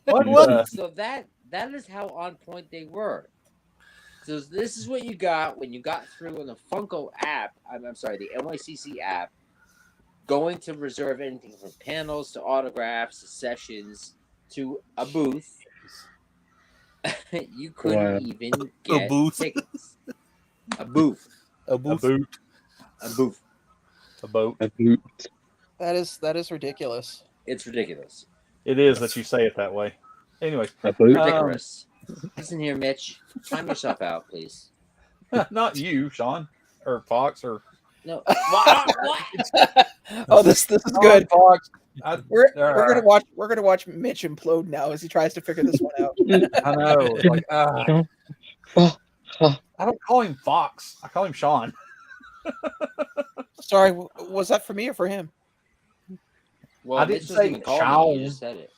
What? So that is how on point they were. So this is what you got when you got through on the Funko app. I'm sorry, the NYCC app. Going to reserve anything from panels to autographs to sessions to a booth. You couldn't even get tickets. A booth. A boot. That is ridiculous. It's ridiculous. It is that you say it that way. Anyway. Ridiculous. Listen here, Mitch. Time yourself out, please. Not you, Sean. Or Fox or no. What? Oh, this is good. Fox. We're gonna watch Mitch implode now as he tries to figure this one out. I know. Like, I don't call him Fox. I call him Sean. Sorry, was that for me or for him? Well, I didn't say Sean. You just said it.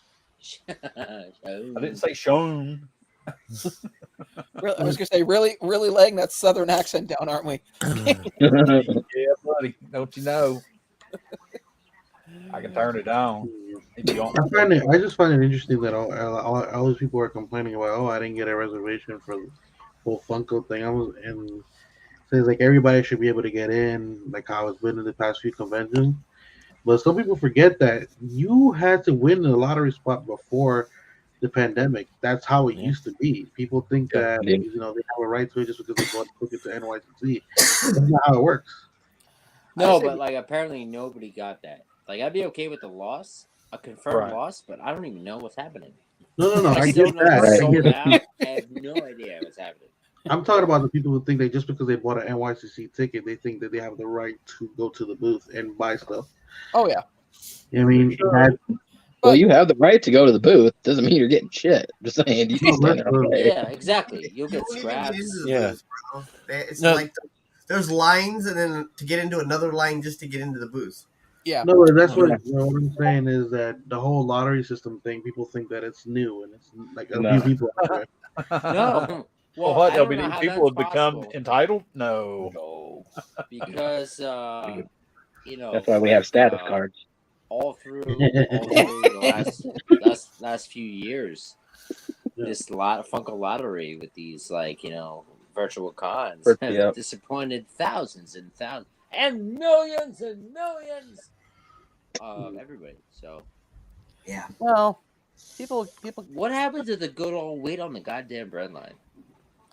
I didn't say Sean. I was gonna say, really laying that southern accent down, aren't we? Yeah, buddy. Don't you know? I can turn it down. I just find it interesting that all these people are complaining about. Oh, I didn't get a reservation for the whole Funko thing. And says like everybody should be able to get in, like how it's been in the past few conventions. But some people forget that you had to win the lottery spot before the pandemic. That's how it used to be. People think that they have a right to it just because they bought tickets to NYCC. That's not how it works. No, but like apparently nobody got that. Like I'd be okay with the loss, a confirmed loss, but I don't even know what's happening. No. I get that. I have no idea what's happening. I'm talking about the people who think that just because they bought an NYCC ticket, they think that they have the right to go to the booth and buy stuff. Oh yeah. I mean, well, you have the right to go to the booth. Doesn't mean you're getting shit. Just saying. You can stand there. Yeah, exactly. You'll get scraps. Yeah. It's like there's lines, and then to get into another line just to get into the booth. Yeah. No, that's what I'm saying is that the whole lottery system thing, people think that it's new, and it's like a few people out there. No. Well, what LBD people have become entitled? No. Because that's why we have status cards. All through the last few years, this Funko lottery with these virtual cons have disappointed thousands and thousands and millions of everybody. So yeah. Well, people. What happened to the good old wait on the goddamn bread line?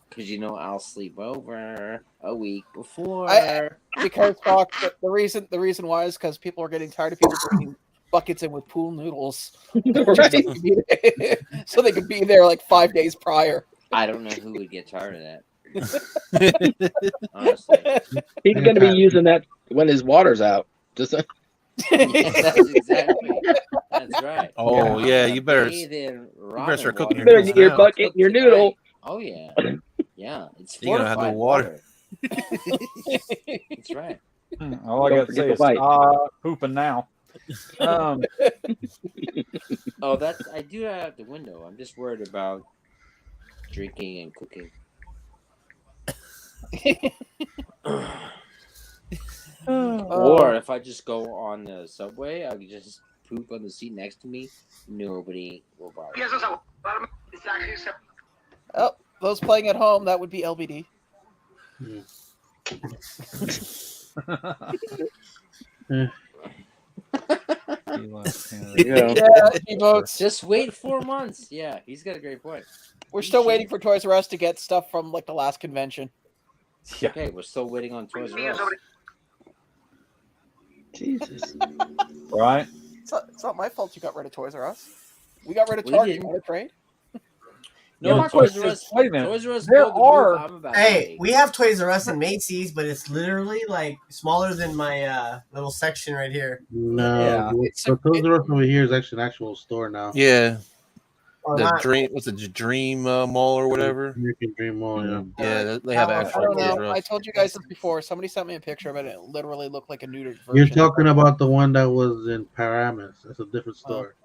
Because I'll sleep over a week before. Because Fox, the reason why is because people are getting tired of people bringing buckets in with pool noodles, so they could be there like 5 days prior. I don't know who would get tired of that. Honestly, he's going to be using that when his water's out. Just that's right. Oh yeah, you better start cooking. You better get your bucket, your noodle. Oh yeah. Yeah, it's you're gonna have no water. That's right. All I got to say is stop pooping now. I do that out the window. I'm just worried about drinking and cooking. Or if I just go on the subway, I can just poop on the seat next to me. Nobody will bother. Oh. Those playing at home, that would be LBD. He votes. Just wait 4 months. Yeah, he's got a great point. We're still waiting for Toys R Us to get stuff from like the last convention. Yeah. Okay, we're still waiting on Toys R Us. Jesus. Right? It's not my fault you got rid of Toys R Us. We got rid of Target. You want to trade? No, Toys R Us. Wait a minute. Toys R Us. Hey, we have Toys R Us and Macy's, but it's literally like smaller than my little section right here. No, so Toys R Us over here is actually an actual store now. Yeah. What's the Dream Mall or whatever? American Dream Mall, yeah. Yeah, they have actual Toys R Us. I told you guys this before. Somebody sent me a picture of it, and it literally looked like a neutered version. You're talking about the one that was in Paramus. That's a different store.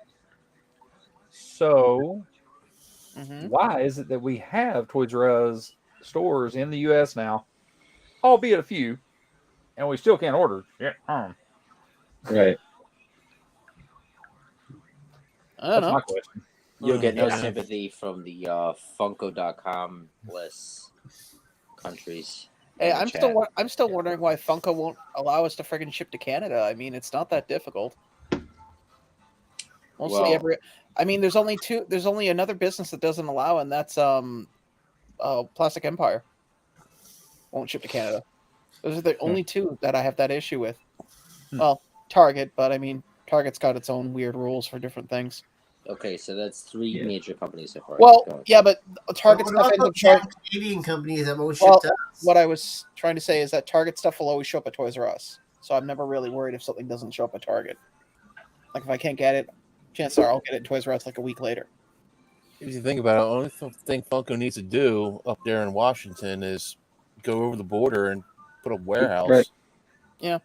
So, why is it that we have Toys R Us stores in the U.S. now, albeit a few, and we still can't order? Yeah. Right. I don't know. That's my question. You'll get no sympathy from the Funko.com list countries. Hey, I'm still wondering why Funko won't allow us to friggin' ship to Canada. I mean, it's not that difficult. There's only another business that doesn't allow, and that's Plastic Empire. Won't ship to Canada. Those are the only two that I have that issue with. Well, Target, but I mean, Target's got its own weird rules for different things. Okay, so that's three major companies so far. Well, yeah, but Target stuff ends up showing Canadian companies that won't ship to us. What I was trying to say is that Target stuff will always show up at Toys R Us, so I'm never really worried if something doesn't show up at Target. Like if I can't get it, chances are I'll get it in Toys R Us like a week later. If you think about it, the only thing Funko needs to do up there in Washington is go over the border and put a warehouse. Right. Yeah.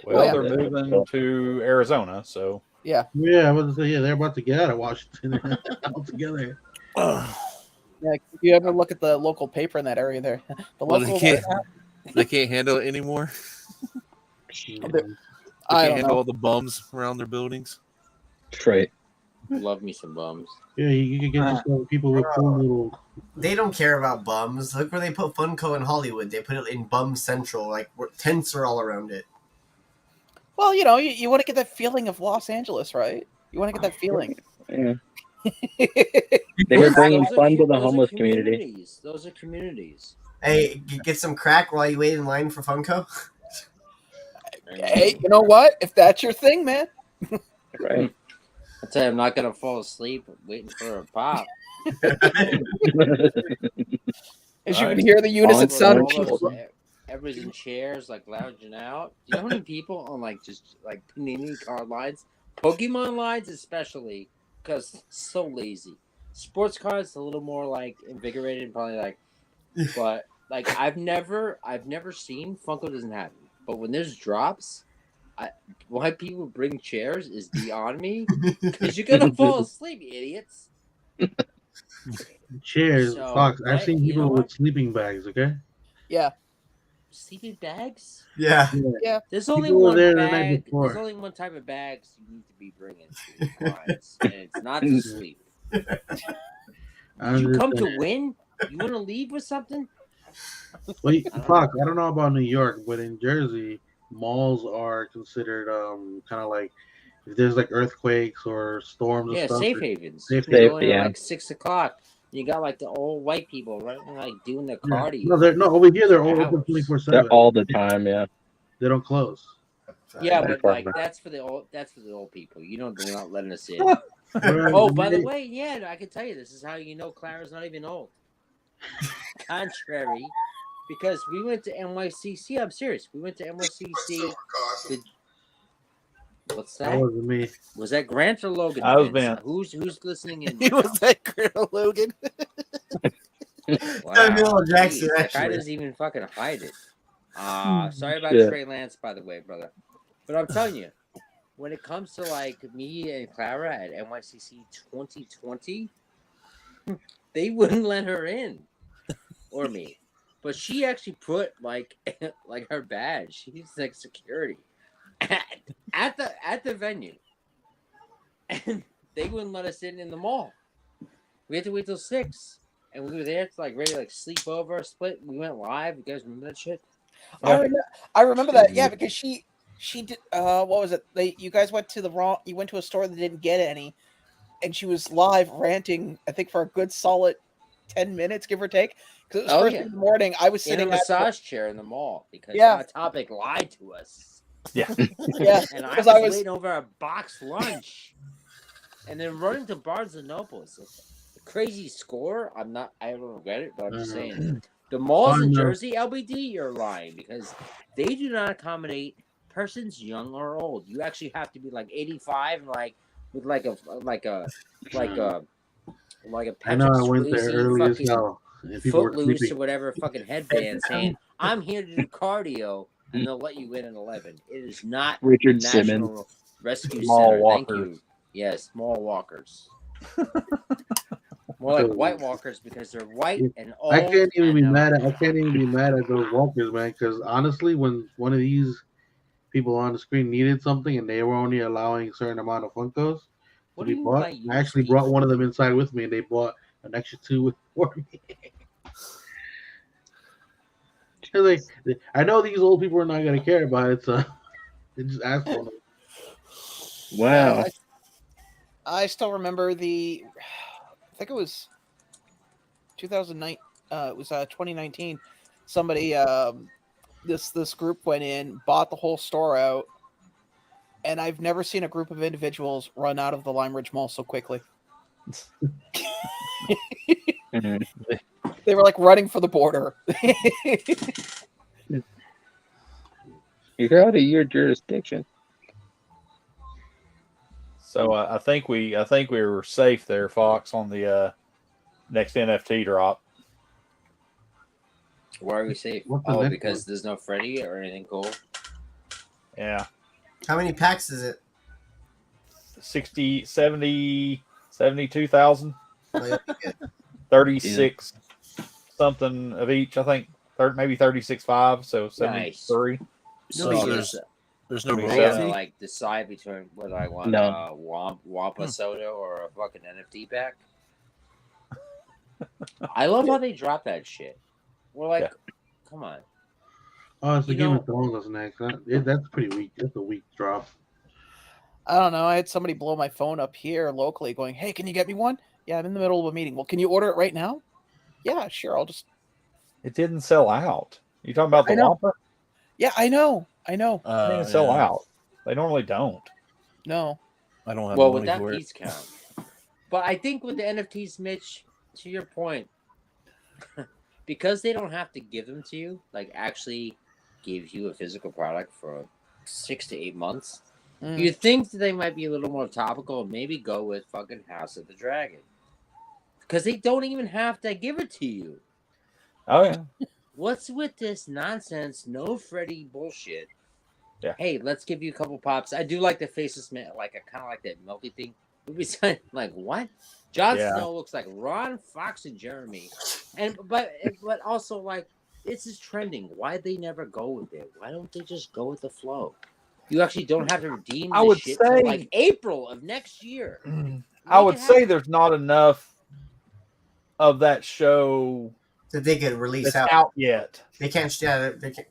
Well, they're moving to Arizona, so yeah. I was to say, they're about to get out of Washington altogether. Yeah, if you ever look at the local paper in that area there, they can't handle it anymore. They can't handle all the bums around their buildings. Right. Love me some bums. Yeah, you can get people with cool little. They don't care about bums. Look where they put Funko in Hollywood. They put it in Bum Central. Like tents are all around it. Well, you want to get that feeling of Los Angeles, right? You want to get that feeling. Yeah. They were bringing fun to the homeless community. Those are communities. Hey, get some crack while you wait in line for Funko. Hey, you know what? If that's your thing, man. Right. I tell you, I'm not gonna fall asleep waiting for a pop. As you can hear the unison sound of people. Everybody's in chairs, like lounging out. Do you know how many people on just Panini card lines, Pokemon lines especially, because so lazy. Sports cards a little more invigorated, probably but I've never seen Funko doesn't have it. But when there's drops, why people bring chairs is beyond me. Because you're gonna fall asleep, idiots. Chairs, Fox. I've seen people with sleeping bags. Okay. Yeah. Sleeping bags? Yeah. There's only one bag. There's only one type of bags you need to be bringing to clients, and it's not to sleep. Did you come to win? You want to leave with something? Well, Fox, I don't know about New York, but in Jersey, malls are considered kind of like if there's earthquakes or storms. Yeah, and stuff, safe havens. Safe at 6 o'clock. You got the old white people doing their cardio. No, over here they're all open 24/7. They're all the time. Yeah, they don't close. Yeah, but that's for the old people. They're not letting us in. Oh, by the way, I can tell you this is how you know Clara's not even old. Contrary, because we went to NYCC. I'm serious. We went to NYCC. What's that? That wasn't me. Was that Grant or Logan? I was Vince. Who's listening in? Was that Grant or Logan? Wow. Jackson, that guy doesn't even fucking hide it. Sorry about Trey Lance, by the way, brother. But I'm telling you, when it comes to me and Clara at NYCC 2020, they wouldn't let her in, or me. But she actually put her badge. She's security at the venue, and they wouldn't let us in the mall. We had to wait till 6, and we were there to ready to sleep over, split. We went live. You guys remember that shit? I remember that. Yeah, because she did. What was it? You guys went to you went to a store that didn't get any, and she was live ranting. I think for a good solid 10 minutes, give or take. Because it was first thing in the morning. I was sitting in a massage chair in the mall because Hot Topic lied to us. Yeah. Yeah. And I was waiting over a box lunch, and then running to Barnes and Noble. It's a crazy score. I don't regret it, but I'm just saying. The malls in Jersey, LBD, you're lying because they do not accommodate persons young or old. You actually have to be 85, with a I know I went there early as hell. Footloose or whatever fucking headband saying, I'm here to do cardio, and they'll let you in at 11. It is not Richard National Simmons. Rescue Small Center. walkers. Thank you. Yes, small walkers. More like white walkers because they're white and old. I can't even be mad at those walkers, man. Because honestly, when one of these people on the screen needed something and they were only allowing a certain amount of Funkos to be bought, I actually brought one of them inside with me, and they bought an extra 2 for me. I know these old people are not gonna care about it, so they just asked for them. Wow. I still remember I think it was 2009. It was 2019. Somebody, this group went in, bought the whole store out, and I've never seen a group of individuals run out of the Lime Ridge Mall so quickly. They were running for the border. You're out of your jurisdiction. So I think we were safe there, Fox, on the next NFT drop. Why are we safe? Because there's no Freddy or anything cool. Yeah. How many packs is it? 72,000. 36 something of each, I think. Maybe 36.5, so 73. Nice. So there's no I royalty. gotta like decide between whether I want Wampa soda or a fucking NFT pack. I love how they drop that shit. We're like, come on. Oh, it's the Game of Thrones that's next. That's pretty weak. That's a weak drop. I don't know. I had somebody blow my phone up here locally going, hey, can you get me one? Yeah, I'm in the middle of a meeting. Well, can you order it right now? Yeah, sure. I'll just... It didn't sell out. You talking about the Wampa? Yeah, I know. It didn't sell out. They normally don't. No. I don't have well, money with that for piece count. But I think with the NFTs, Mitch, to your point, because they don't have to give them to you, like actually give you a physical product for 6 to 8 months, you think that they might be a little more topical and maybe go with fucking House of the Dragon. Because they don't even have to give it to you. Oh, yeah. What's with this nonsense? No Freddy bullshit. Yeah. Hey, let's give you a couple pops. I do like the faces, like I kind of like that melty thing. Like what? Jon Snow looks like Ron, Fox, and Jeremy, but also like this is trending. Why'd they never go with it? Why don't they just go with the flow? You actually don't have to redeem this shit till like April of next year. I would say there's not enough of that show that they could release out yet. They can't. Yeah, they can't.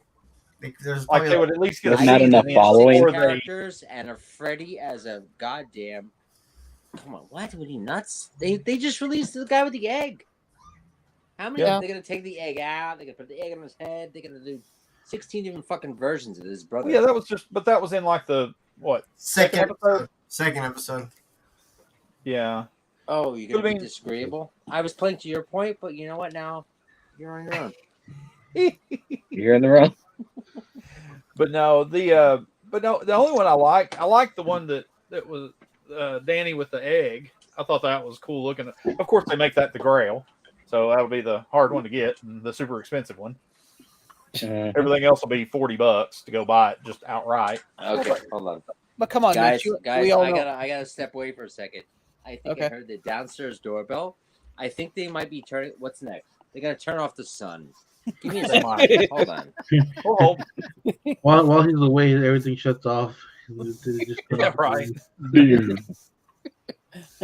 There's like they would at least get not enough following characters and a Freddy as a goddamn. Come on, what? Were you nuts? They just released the guy with the egg. How many? They're gonna take the egg out. They're gonna put the egg on his head. They're gonna do 16 different fucking versions of his brother. Well, yeah, that was in like the what second episode? Second episode. Yeah. Oh, you're gonna be disagreeable. I was playing to your point, but you know what? Now you're on your own. You're in the wrong. But no, the only one I like the one that was Danny with the egg. I thought that was cool looking. Of course, they make that the Grail, so that'll be the hard one to get and the super expensive one. Everything else will be $40 to go buy it just outright. Okay, hold on. But come on, guys, Mitch, I gotta step away for a second. I think I heard the downstairs doorbell. I think they might be turning. What's next? They're gonna turn off the sun. Give me a second. Hold on. Hold. While he's away, everything shuts off. Yeah, right.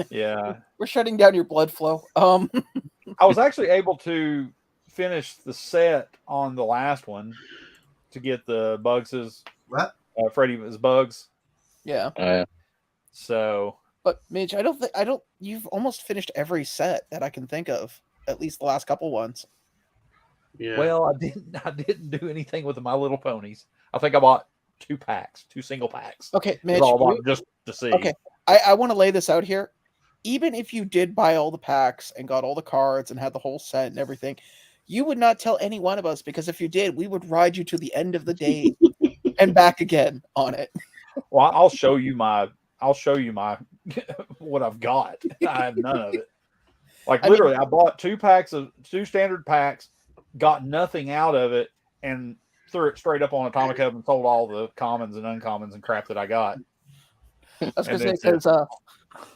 Yeah. We're shutting down your blood flow. I was actually able to finish the set on the last one to get the Bugs's Freddy's Bugs. Yeah. So, but Mitch, I don't. You've almost finished every set that I can think of. At least the last couple ones. Yeah. Well, I didn't do anything with My Little Ponies. I think I bought 2 single packs. Okay, Mitch. Just to see. Okay, I want to lay this out here. Even if you did buy all the packs and got all the cards and had the whole set and everything, you would not tell any one of us, because if you did, we would ride you to the end of the day and back again on it. Well, I'll show you my what I've got. I have none of it. Like literally, I bought 2 standard packs, got nothing out of it, and threw it straight up on Atomic Hub and sold all the commons and uncommons and crap that I got. I was going to say, because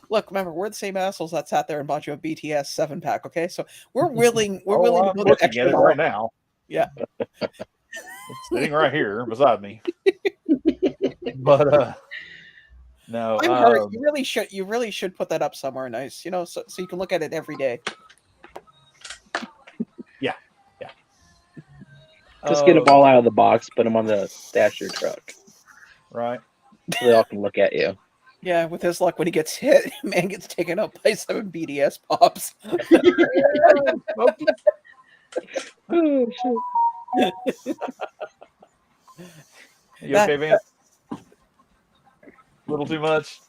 look, remember, we're the same assholes that sat there and bought you a BTS 7-pack. Okay, so we're willing. We're willing to go the extra mile right now. Yeah, it's sitting right here beside me. But no, I'm hurt. You really should put that up somewhere nice, so you can look at it every day. Yeah. Just get them all out of the box, put them on the dash of your truck. Right. So they all can look at you. Yeah, with his luck, when he gets hit, man gets taken up by 7 BDS pops. Oh, shit. You okay, Vance? A little too much.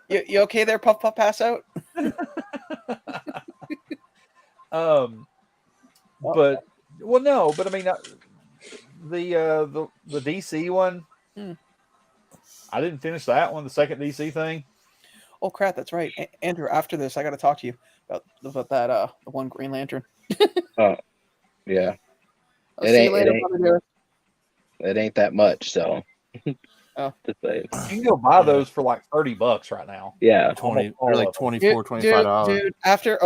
You okay there, Puff Puff Pass Out? But no, but I mean the DC one. I didn't finish that one, the second DC thing. Oh crap, that's right, Andrew. After this, I got to talk to you about that the one Green Lantern. Oh, yeah. I'll see you later, brother. It ain't that much, so. Oh. You can go buy those for like $30 right now. Yeah, 20 or like $24, $25. Dude, after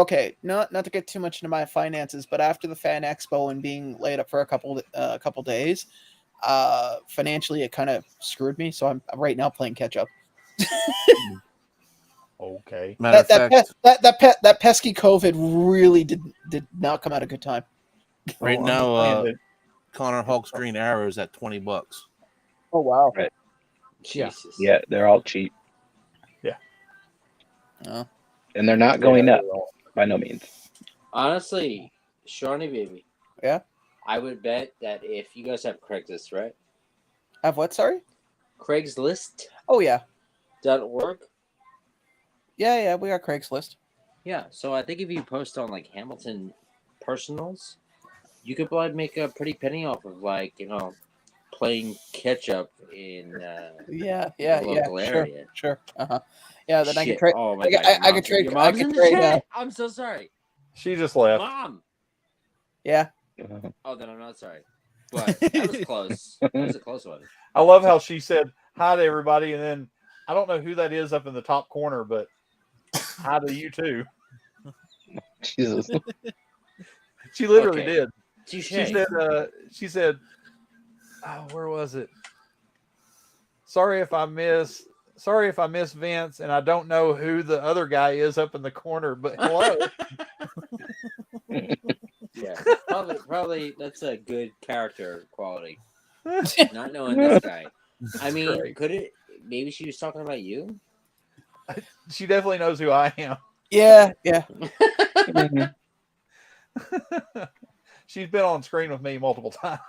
not to get too much into my finances, but after the Fan Expo and being laid up for a couple days, financially it kind of screwed me. So I'm right now playing catch up. Okay. That pesky COVID really did not come out a good time. Right now, Connor Hulk's Green Arrow is at $20. Oh wow! Right. Jesus. Yeah, they're all cheap. Yeah. Oh. And they're not going up by no means. Honestly, Shawnee baby. Yeah. I would bet that if you guys have Craigslist, right? Have what? Sorry. Craigslist. Oh yeah. .org. Yeah, we got Craigslist. Yeah, so I think if you post on like Hamilton Personals, you could probably make a pretty penny off of playing catch up in the local area. Sure. Yeah, then I could trade. Oh my God, I could trade. Your mom's in the chat. I'm so sorry. She just left. Mom. Yeah. Oh, then I'm not sorry. But that was close. That was a close one. I love how she said hi to everybody, and then I don't know who that is up in the top corner, but hi to you too. Jesus. She literally did. Touché. She said, oh, where was it? Sorry if I miss Vince, and I don't know who the other guy is up in the corner, but hello. Yeah, probably that's a good character quality. Not knowing this guy. I mean, maybe she was talking about you? She definitely knows who I am. Yeah. She's been on screen with me multiple times.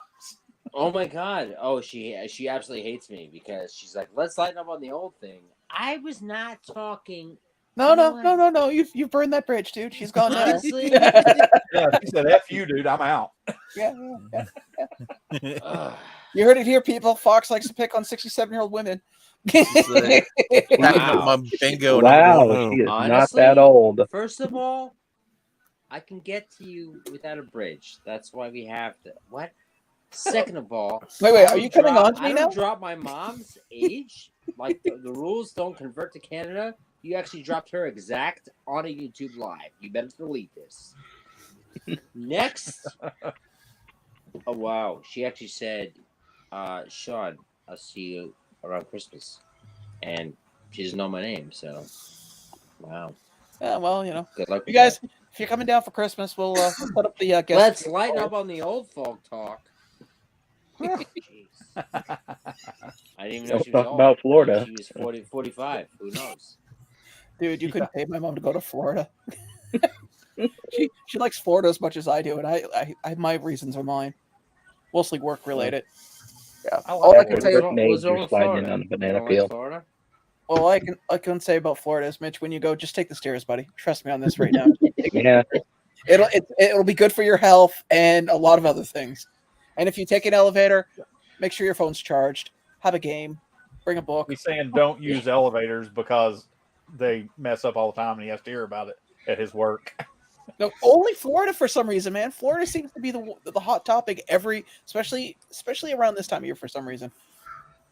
Oh my God! Oh, she absolutely hates me because she's like, "Let's lighten up on the old thing." I was not talking. No. You've burned that bridge, dude. She's gone now. Honestly, Yeah, she said, "F you, dude. I'm out." Yeah. You heard it here, people. Fox likes to pick on 67-year-old women. Wow. My bingo. Wow, she is not that old. First of all, I can get to you without a bridge. That's why we have to. What? Second of all, wait, are you coming on to me I now? don't drop my mom's age. Like the rules don't convert to Canada. You actually dropped her exact on a YouTube live. You better delete this. Next. Oh wow, she actually said, "Sean, I'll see you around Christmas," and she doesn't know my name. So, wow. Yeah, well, good luck. You guys, if you're coming down for Christmas, we'll put up the guest. Let's lighten up on the old folk talk. Jeez. I didn't even know she was old. About Florida. She was 40, 45. Who knows? Dude, you couldn't pay my mom to go to Florida. She likes Florida as much as I do, and I my reasons are mine, mostly work related. Yeah. All I can tell you was over sliding on a banana peel. Florida. All I can say about Florida is, Mitch, when you go, just take the stairs, buddy. Trust me on this right now. Yeah. It'll be good for your health and a lot of other things. And if you take an elevator, make sure your phone's charged. Have a game. Bring a book. He's saying don't use elevators because they mess up all the time, and he has to hear about it at his work. No, only Florida for some reason, man. Florida seems to be the hot topic especially around this time of year for some reason.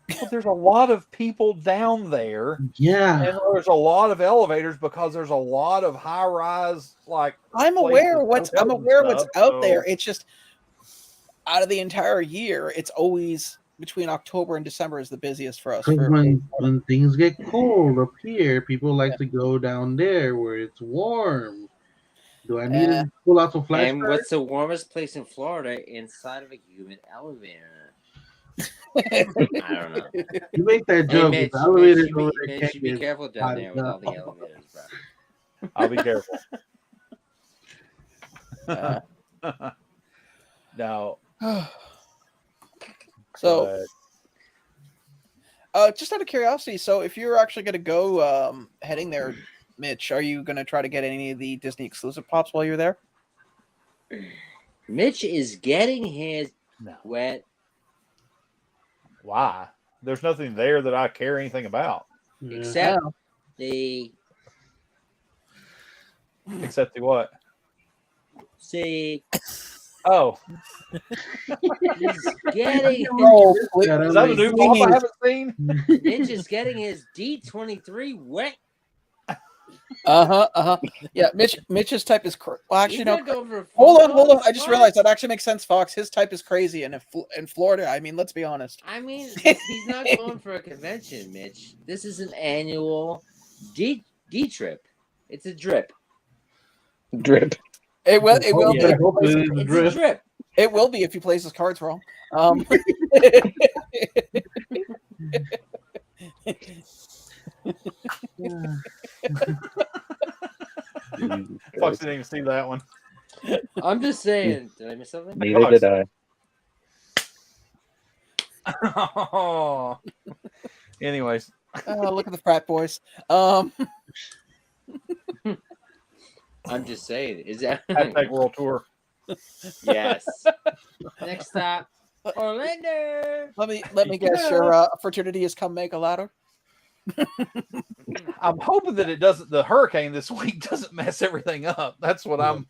But there's a lot of people down there. Yeah. And there's a lot of elevators because there's a lot of high-rise, I'm aware what's out there. It's just out of the entire year, it's always between October and December is the busiest for us. When things get cold up here, people like to go down there where it's warm. Do I need to pull out some flashcards? And what's the warmest place in Florida inside of a human elevator? I don't know. You make that joke. Hey, Mitch, be careful down there with all the elevators, bro. I'll be careful. No. So, just out of curiosity, so if you're actually going to go heading there, Mitch, are you going to try to get any of the Disney exclusive pops while you're there? Mitch is getting his wet. Why? There's nothing there that I care anything about. Except the what? See, oh, he's getting. Is that a new pop I haven't seen? Mitch is getting his D23 wet. Yeah, Mitch's type is well, actually no. Hold on. I just realized that actually makes sense, Fox. His type is crazy, and in Florida, I mean, let's be honest. I mean, he's not going for a convention, Mitch. This is an annual D trip. It's a drip. Drip. It will. Yeah. It's a drip. It will be if he plays his cards wrong. Fox didn't even see that one. I'm just saying. Did I miss something? Neither did I. Oh. Anyways. Look at the frat boys. I'm just saying. Is that # World Tour? Yes. Next stop, Orlando. Let me guess. Your fraternity has come make a ladder. I'm hoping that it doesn't. The hurricane this week doesn't mess everything up. That's what I'm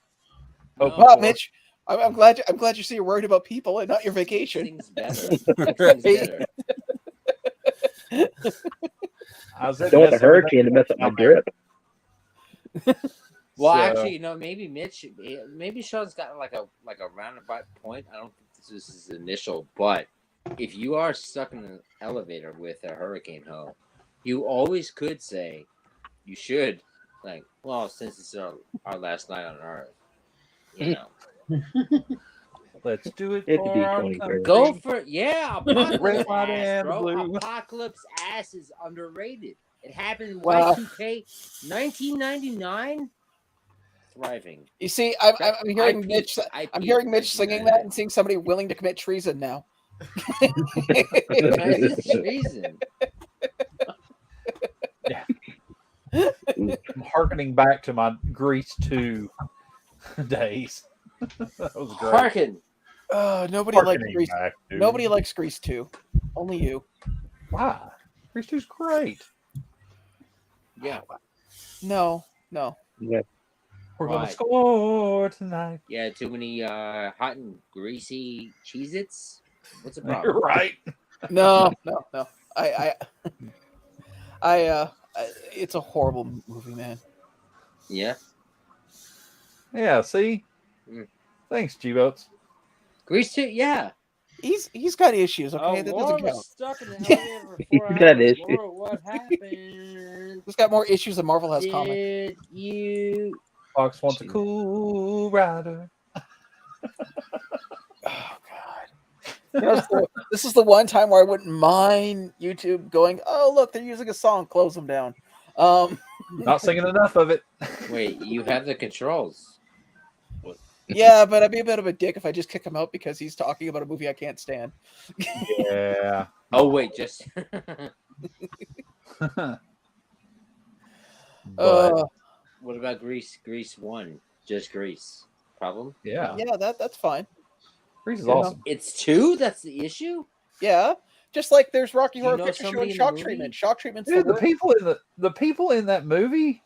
hoping. Wow, for. Mitch, I'm glad you see you're worried about people and not your vacation. Things better. Things better. Don't want the hurricane to mess up my drip. Well, actually, maybe Sean's got like a roundabout point. I don't think this is his initial, but if you are stuck in an elevator with a hurricane hoe, you always could say, you should, like, well, since it's our last night on Earth, you know. Let's do it. It's D23. Go for it. Yeah, Apocalypse Red, white, ass, and bro. blue. Apocalypse ass is underrated. It happened in Wow. Y2K 1999. Thriving. You see, I'm hearing Mitch. I'm hearing Mitch singing that and seeing somebody willing to commit treason now. Treason. Yeah. I'm hearkening back to my Grease 2 days. That was great. Harken. Nobody likes Grease. Nobody likes Grease 2. Only you. Why? Grease 2's great. Yeah. No. Yeah. We're going to score tonight. Yeah, too many hot and greasy Cheez-Its. What's the problem? You're right. No. I it's a horrible movie, man. Yeah. Yeah, see? Thanks, G-Boats. Grease 2, yeah. He's got issues, okay? That doesn't count. Stuck in the elevator for 4 He's got hours. issues. Laura, what happened? He's got more issues than Marvel has comics. Did you... Fox wants a cool rider. Oh God! This is the one time where I wouldn't mind YouTube going, "Oh, look, they're using a song. Close them down." Not singing enough of it. Wait, you have the controls. Yeah, but I'd be a bit of a dick if I just kick him out because he's talking about a movie I can't stand. Yeah. Oh wait, just. What about Grease? Grease 1, just Grease. Problem? Yeah. Yeah, that's fine. Grease is awesome. It's 2. That's the issue. Yeah, just like there's Rocky Horror know Picture Show somebody and in the Shock movie? Treatment. Shock Treatment's Dude, the worst. the people in that movie.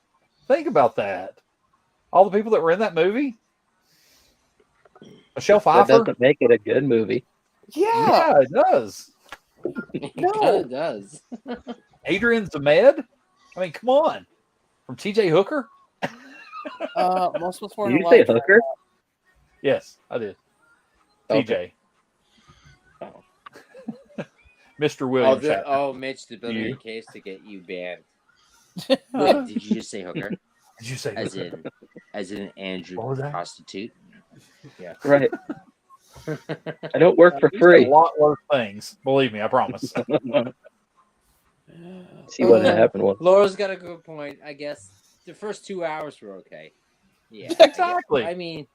Think about that. All the people that were in that movie. Michelle That Pfeiffer. doesn't make it a good movie. Yeah, it does. It No. kind of does. Adrian Zamed. I mean, come on. From T.J. Hooker. Most was for Did you say Hooker? Yes, I did. Okay. TJ. Mr. William. Mitch, to build You. a case to get you banned. Wait, did you just say hooker? Did you say Hooker? As in Andrew What was that? prostitute? Yeah. Right. I don't work for He's free. got a lot worse things. Believe me, I promise. See what happened was. Laura's got a good point. I guess the first 2 hours were okay. Yeah. Exactly. I mean,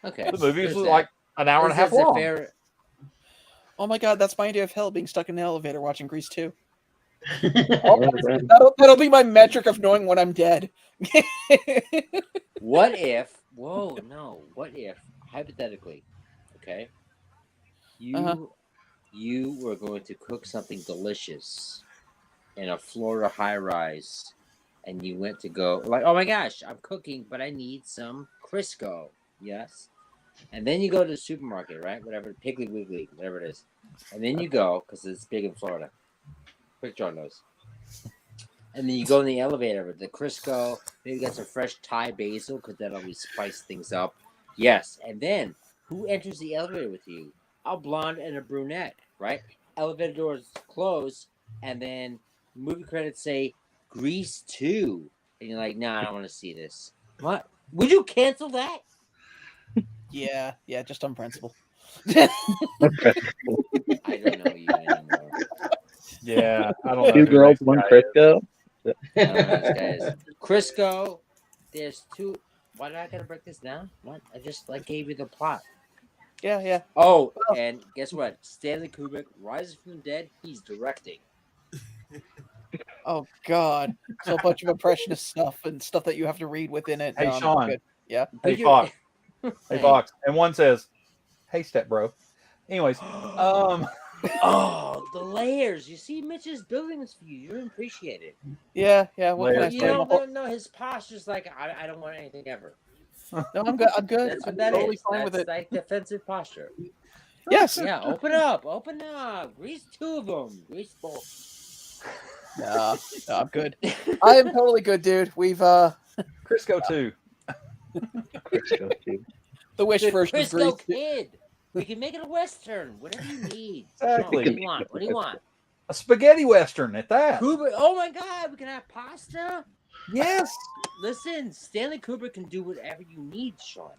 okay. The movie was There's like an hour and a half That's long. Oh my God, that's my idea of hell, being stuck in an elevator watching Grease 2. Right. That'll be my metric of knowing when I'm dead. What if? Whoa, no. What if, hypothetically, okay, you you were going to cook something delicious in a Florida high-rise, and you went to go like, oh my gosh, I'm cooking, but I need some Crisco. Yes. And then you go to the supermarket, right? Whatever, Piggly Wiggly, whatever it is. And then you go, because it's big in Florida. Quickdraw knows. And then you go in the elevator with the Crisco, maybe get some fresh Thai basil, because that always spice things up. Yes. And then, who enters the elevator with you? A blonde and a brunette, right? Elevator doors close, and then movie credits say, Grease 2. And you're like, no, I don't want to see this. What? Would you cancel that? Yeah, just on principle. I don't know you anymore. Yeah, I don't know. Two girls, one Crisco. I don't know this guy is. Crisco, there's two. Why did I gotta break this down? What? I just gave you the plot. Yeah. Oh, and guess what? Stanley Kubrick, Rises from the Dead, he's directing. Oh God, so a bunch of impressionist stuff and stuff that you have to read within it. Hey, No, Sean. good. Yeah. Hey, Fox. Hey, Fox. And one says, "Hey, step bro." Anyways, Oh, the layers! You see, Mitch is building this for you. You don't appreciate it. Yeah. What can I You say? no. His posture's like, I don't want anything ever. No, I'm good. I'm good. That's what I'm that totally is. fine That's with it. like defensive posture. Yes. Yeah, open up. Grease 2 of them. Grease both. No, I'm good. I am totally good, dude. We've Crisco 2. Crisco 2. The Wish version of Crisco Grease. Kid. We can make it a Western. Whatever you need. Exactly. What do you want? What do you want? A spaghetti Western at that. Kubrick. Oh my God, we can have pasta. Yes. Listen, Stanley Kubrick can do whatever you need, Sean.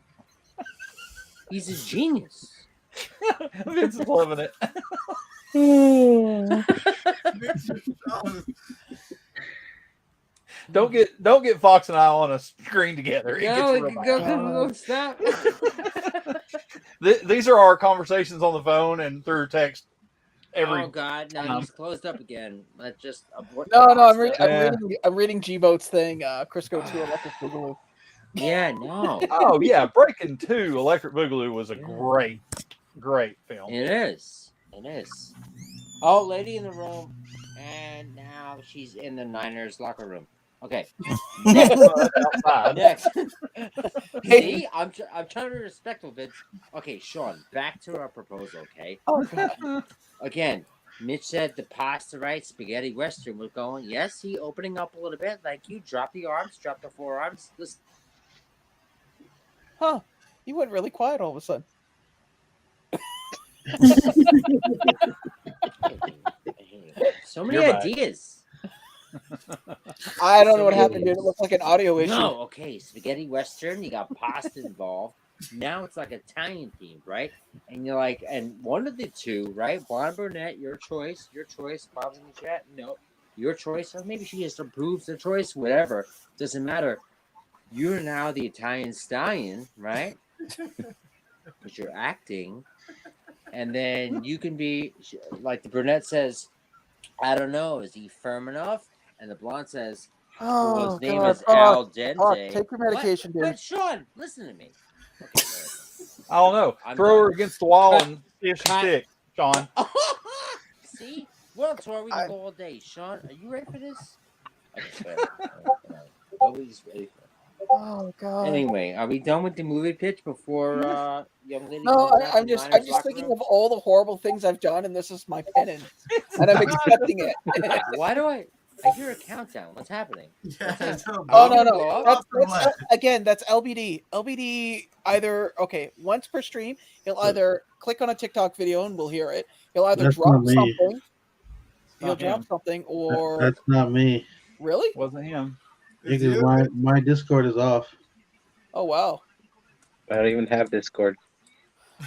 He's a genius. Vince is loving it. Don't get Fox and I on a screen together. Go stop. These are our conversations on the phone and through text. Oh God, no, he's closed up again. Let's just abort. No, I'm reading G-Boat's thing. Crisco 2 Electric Boogaloo. Yeah, no. Oh yeah, Breaking 2 Electric Boogaloo was a great film. It is. Oh, lady in the room, and now she's in the Niners locker room. Okay. Next. See, I'm trying to be respectful, Vince. Okay, Sean, back to our proposal, okay? Oh, God. Again, Mitch said the pasta, right? Spaghetti Western was going. Yes, he opening up a little bit. Like you drop the arms, drop the forearms. Listen. Huh. You went really quiet all of a sudden. So many ideas. I don't know what happened, dude. It looks like an audio issue. No, okay. Spaghetti Western, you got pasta involved. Now it's like Italian themed, right? And you're like, and one of the two, right? Blonde brunette, your choice. Probably in the chat. No, your choice. Or maybe she just approves the choice, whatever. Doesn't matter. You're now the Italian stallion, right? But you're acting. And then you can be, like the brunette says, I don't know, is he firm enough? And the blonde says, his name is Al Dente. Take your medication, dude. But Sean, listen to me. Okay, I don't know. Throw her against the wall and see if she sticks, Sean. See? World tour, we can go all day. Sean, are you ready for this? Okay, nobody's ready for it. Oh God. Anyway, are we done with the movie pitch before young lady? No, I'm just thinking of all the horrible things I've done, and this is my penance, and I'm accepting it. Why do I hear a countdown? What's happening? No. That's LBD. LBD either once per stream, he'll either click on a TikTok video and we'll hear it. He'll either drop something. He'll drop something, or that's not me. Really? Wasn't him. Because my Discord is off. Oh wow. I don't even have Discord.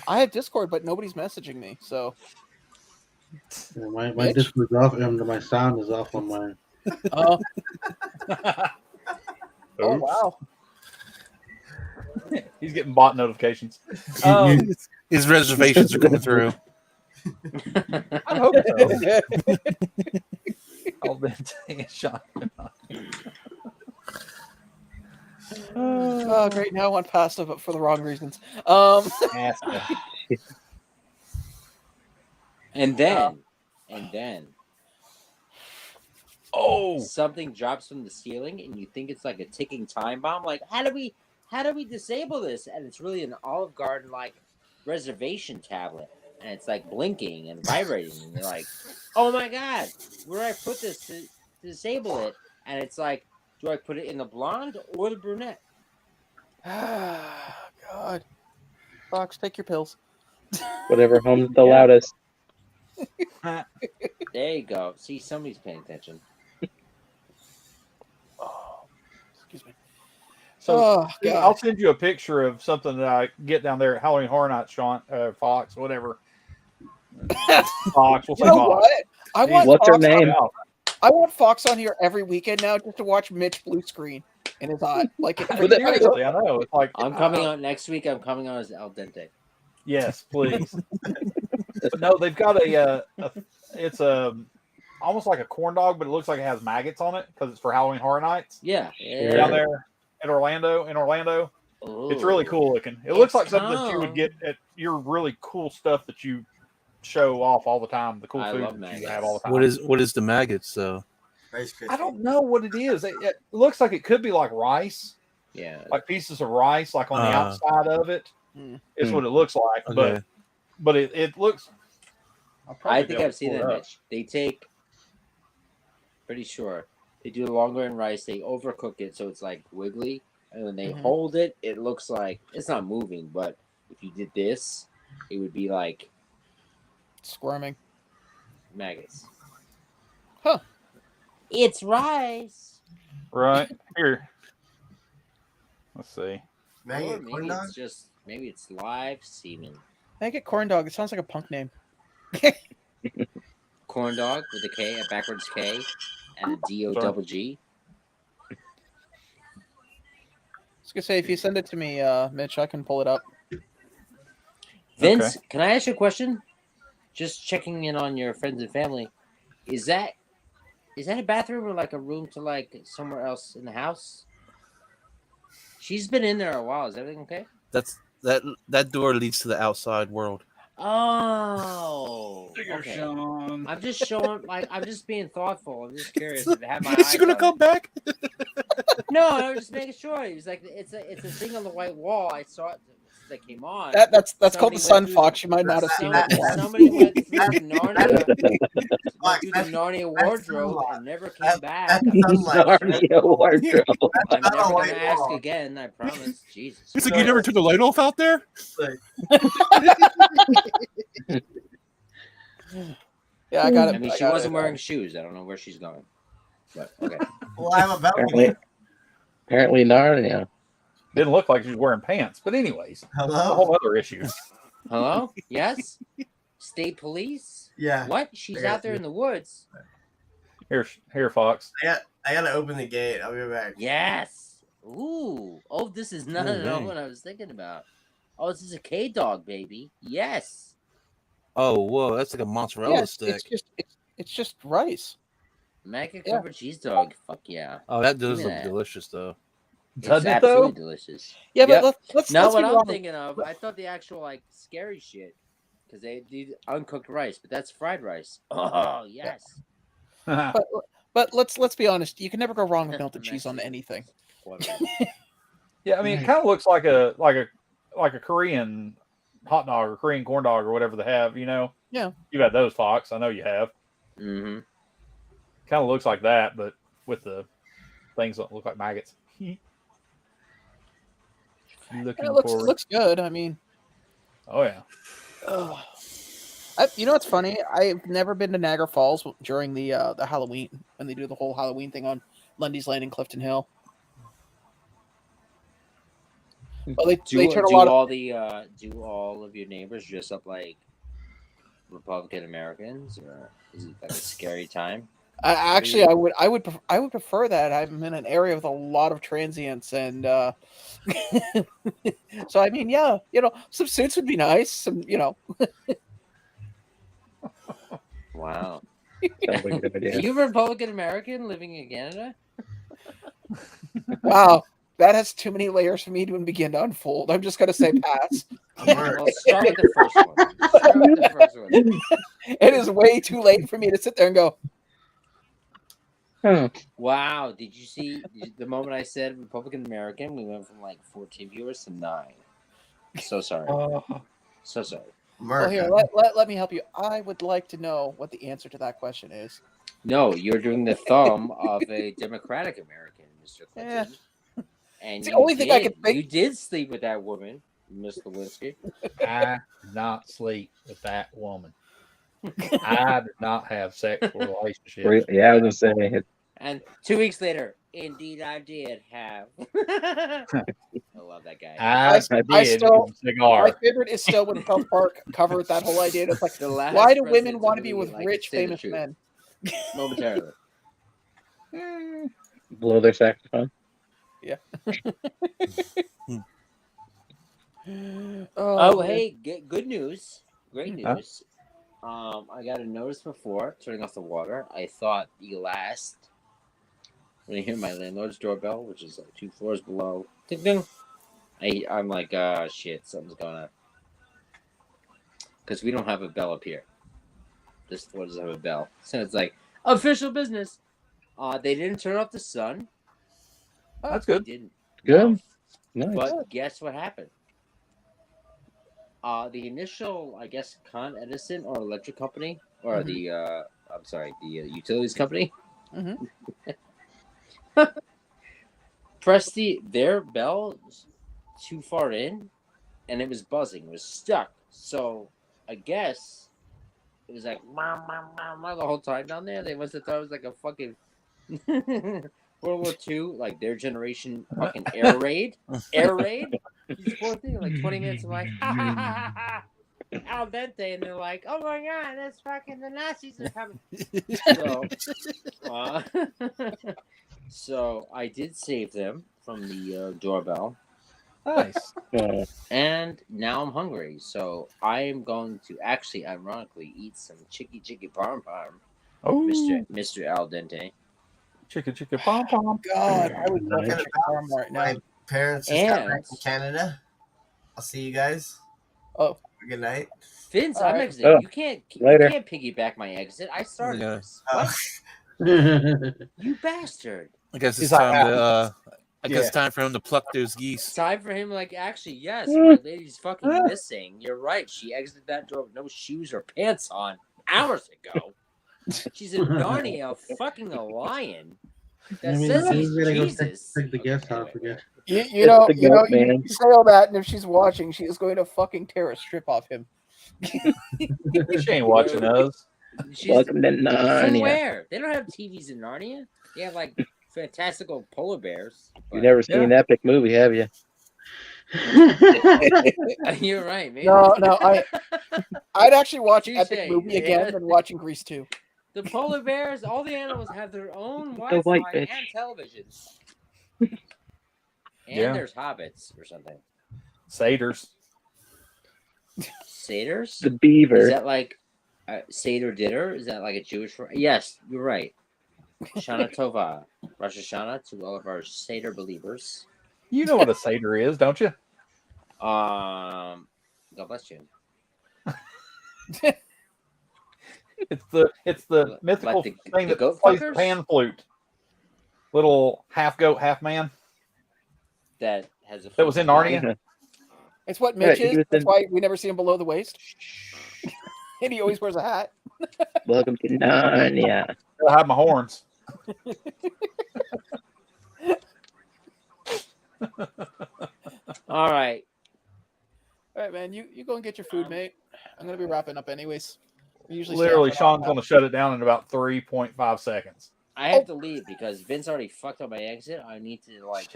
I have Discord, but nobody's messaging me. So yeah, my Discord's off, and my sound is off on mine. Oh. Oh wow. He's getting bot notifications. His reservations are coming through. I hope so. I'll be taking a shot. Oh, great! Now I want pasta, but for the wrong reasons. And then, oh, something drops from the ceiling, and you think it's like a ticking time bomb. Like, how do we disable this? And it's really an Olive Garden like reservation tablet, and it's like blinking and vibrating, and you're like, oh my god, where do I put this to disable it? And it's like, do I put it in the blonde or the brunette? God, Fox, take your pills. Whatever home's the loudest. There you go. See, somebody's paying attention. Oh, excuse me. So I'll send you a picture of something that I get down there at Halloween Horror Nights, Sean, Fox, whatever. Fox, we'll say Fox. What? What's her name? I want Fox on here every weekend now just to watch Mitch blue screen in his eye. Like seriously, I know. It's like I'm coming on next week. I'm coming on as Al Dente. Yes, please. But no, they've got it's almost like a corn dog, but it looks like it has maggots on it because it's for Halloween Horror Nights. Yeah. Down there in Orlando. Ooh. It's really cool looking. It looks like something that you would get at your really cool stuff that you show off all the time. The cool food that you have all the time. What is the maggots though? I don't know what it is. It looks like it could be like rice. Yeah. Like pieces of rice, like on the outside of it. Is what it looks like. Okay. But it looks. I think I've seen that, Mitch. They take. Pretty sure they do longer in rice. They overcook it so it's like wiggly, and when they hold it, it looks like it's not moving. But if you did this, it would be like squirming maggots. Huh? It's rice. Right here. Let's see. Or maybe it's just it's live semen. Make it corn dog. It sounds like a punk name. Corn dog with a K, a backwards K, and a D-O-double-G. I was gonna say, if you send it to me, Mitch, I can pull it up. Vince, Can I ask you a question? Just checking in on your friends and family. Is that a bathroom or like a room to like somewhere else in the house? She's been in there a while. Is everything okay? That door leads to the outside world. Oh, okay. I'm just showing, I'm just being thoughtful. I'm just curious if I have my eyes. Is she gonna come back? No, I was just making sure. He was like, it's a thing on the white wall. I saw it that came on. That's called the Sun Fox. You might not have seen it. Somebody went through the Narnia wardrobe and never came back. Narnia wardrobe. I'm never gonna ask again. I promise. Jesus. It's like you never took the light off out there. Yeah, I got it. I mean, she wasn't wearing shoes. I don't know where she's going. But okay. Well, I have a balcony. Apparently Narnia. Didn't look like she was wearing pants. But anyways, hello. A whole other issues. Hello? Yes? State police? Yeah. What? She's out there in the woods. Here, Fox. I gotta open the gate. I'll be back. Yes. Ooh. Oh, this is not at all what I was thinking about. Oh, this is a K-Dog, baby. Yes. Oh, whoa, that's like a mozzarella stick. It's just rice. Maggot covered cheese dog. Fuck yeah. Oh, that does look delicious, though. It's absolutely delicious. Yeah, but let's what I'm thinking of, I thought the actual scary shit, because they did uncooked rice, but that's fried rice. Oh yes. but let's be honest. You can never go wrong with melted cheese on anything. Yeah, I mean, it kind of looks like a Korean hot dog or Korean corn dog or whatever they have. You know. Yeah. You've had those, Fox. I know you have. Mm-hmm. Kind of looks like that, but with the things that look like maggots. Looks good. I mean, oh yeah. You know what's funny? I've never been to Niagara Falls during the Halloween when they do the whole Halloween thing on Lundy's Lane and Clifton Hill. Well, they turn a lot of do all of your neighbors dress up like Republican Americans, or is it like a scary time? Actually, I would prefer that. I'm in an area with a lot of transients, and so I mean, yeah, some suits would be nice. Some, Wow. Sounds like a good idea. Are you a Republican American living in Canada? Wow, that has too many layers for me to begin to unfold. I'm just gonna say pass. Well, start with the first one. It is way too late for me to sit there and go, wow, did you see the moment I said Republican American? We went from like 14 viewers to 9. So sorry. So sorry. well, here, let me help you. I would like to know what the answer to that question is. No, you're doing the thumb of a Democratic American, Mr. Clinton. Yeah. And it's the only thing I could think. You did sleep with that woman, Miss Lewinsky. I did not sleep with that woman. I did not have sexual relationships. Yeah, I was gonna say. And 2 weeks later, indeed, I did have. I love that guy. I did. My favorite is still when South Park covered that whole idea. It's like, why do women want to be with rich, famous men? Momentarily. Blow their saxophone. Yeah. Hey, good news. Great news. I got a notice before turning off the water. I thought the last. When I hear my landlord's doorbell, which is like 2 floors below, ding ding, I'm like, shit, something's going on. Because we don't have a bell up here. This floor doesn't have a bell. So it's like, official business. They didn't turn off the sun. That's good. They didn't. Good. Nice. But guess what happened? The initial, I guess, Con Edison or electric company, or the utilities company, pressed their bell too far in, and it was buzzing. It was stuck. So I guess it was like the whole time down there. They must have thought it was like a fucking World War II, like their generation fucking air raid. These poor things, like 20 minutes of like, ha ha ha ha, al dente, and they're like, oh my god, that's fucking the Nazis are coming. So I did save them from the doorbell. Nice. And now I'm hungry, so I am going to actually, ironically, eat some chicky parm, Mr. Al dente. Chicken pom. God, I would love chicken parm right now. My parents just got back from Canada. I'll see you guys. Oh, good night. Vince, I'm exiting. Oh, you can't piggyback my exit. I started this. What? You bastard. I guess it's time to. I guess it's time for him to pluck those geese. It's time for him, like, actually, yes, my lady's fucking missing. You're right. She exited that door with no shoes or pants on hours ago. She's in Narnia, fucking a lion. That says he's Jesus. Take the guest house again. You say all that, and if she's watching, she is going to fucking tear a strip off him. She ain't watching us. Welcome to Narnia. Where? They don't have TVs in Narnia. They have like fantastical polar bears. You've never seen an epic movie, have you? You're right, maybe. No, I'd actually watch an epic movie again than watching Grease 2. The polar bears, all the animals have their own Wi-Fi and televisions. And there's hobbits or something. Satyrs. Satyrs? The beaver. Is that like Seder dinner? Is that like a Jewish word? Yes, you're right. Shana Tova. Rosh Hashanah to all of our Seder believers. You know what a Seder is, don't you? God bless you. It's the mythical thing that plays the pan flute. Little half goat, half man. That was in Narnia. It's what Mitch is. That's why we never see him below the waist. And he always wears a hat. Welcome to Narnia. I have my horns. All right. All right, man. You go and get your food, mate. I'm gonna be wrapping up anyways. Literally, Sean's going to shut it down in about 3.5 seconds. I have to leave because Vince already fucked up my exit. I need to like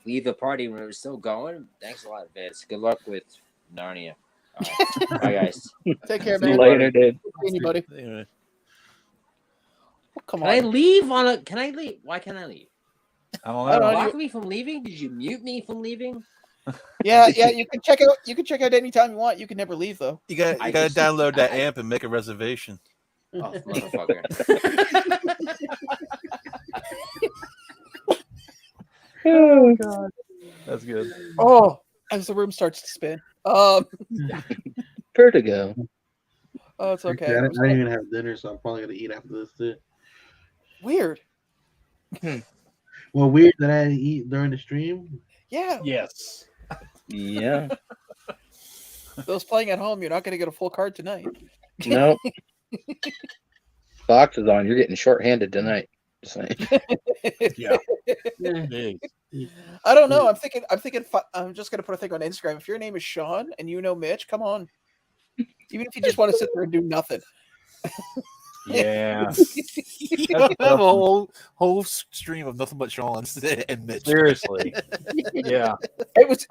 leave the party when it was still going. Thanks a lot, Vince. Good luck with Narnia. All right. Bye, guys. Take care, man. Later, dude. Anybody? Anyway. Oh, come on. Can I leave? Why can't I leave? I don't know. Block me from leaving? Did you mute me from leaving? Yeah. You can check out. You can check out anytime you want. You can never leave though. You got to download that amp and make a reservation. Oh, motherfucker! Oh God, that's good. Oh, as the room starts to spin. Vertigo. Oh, it's okay. I didn't even have dinner, so I'm probably gonna eat after this too. Weird. Well, weird that I had to eat during the stream. Yeah. Yes. Yeah. Those playing at home, you're not going to get a full card tonight. Nope. Fox is on. You're getting short-handed tonight. Just saying. Yeah. I don't know. I'm thinking. I'm just going to put a thing on Instagram. If your name is Sean and you know Mitch, come on. Even if you just want to sit there and do nothing. Yeah. You don't have a whole stream of nothing but Sean's and Mitch. Seriously. Yeah. It was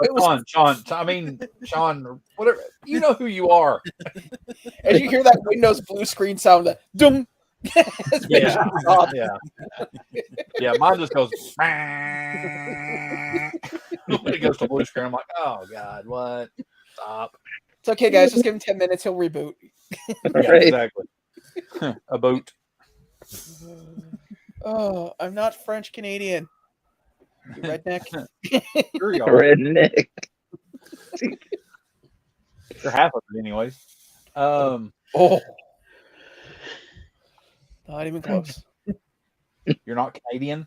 Sean. I mean, Sean, whatever. You know who you are. As you hear that Windows blue screen sound, that doom. Yeah. Yeah. Mine just goes. When it goes to blue screen, I'm like, oh God, what? Stop. It's okay, guys. Just give him 10 minutes. He'll reboot. Yeah, exactly. A boat. Oh, I'm not French Canadian. You redneck. Sure you are. Redneck. You're half of it, anyways. Oh, not even close. You're not Canadian.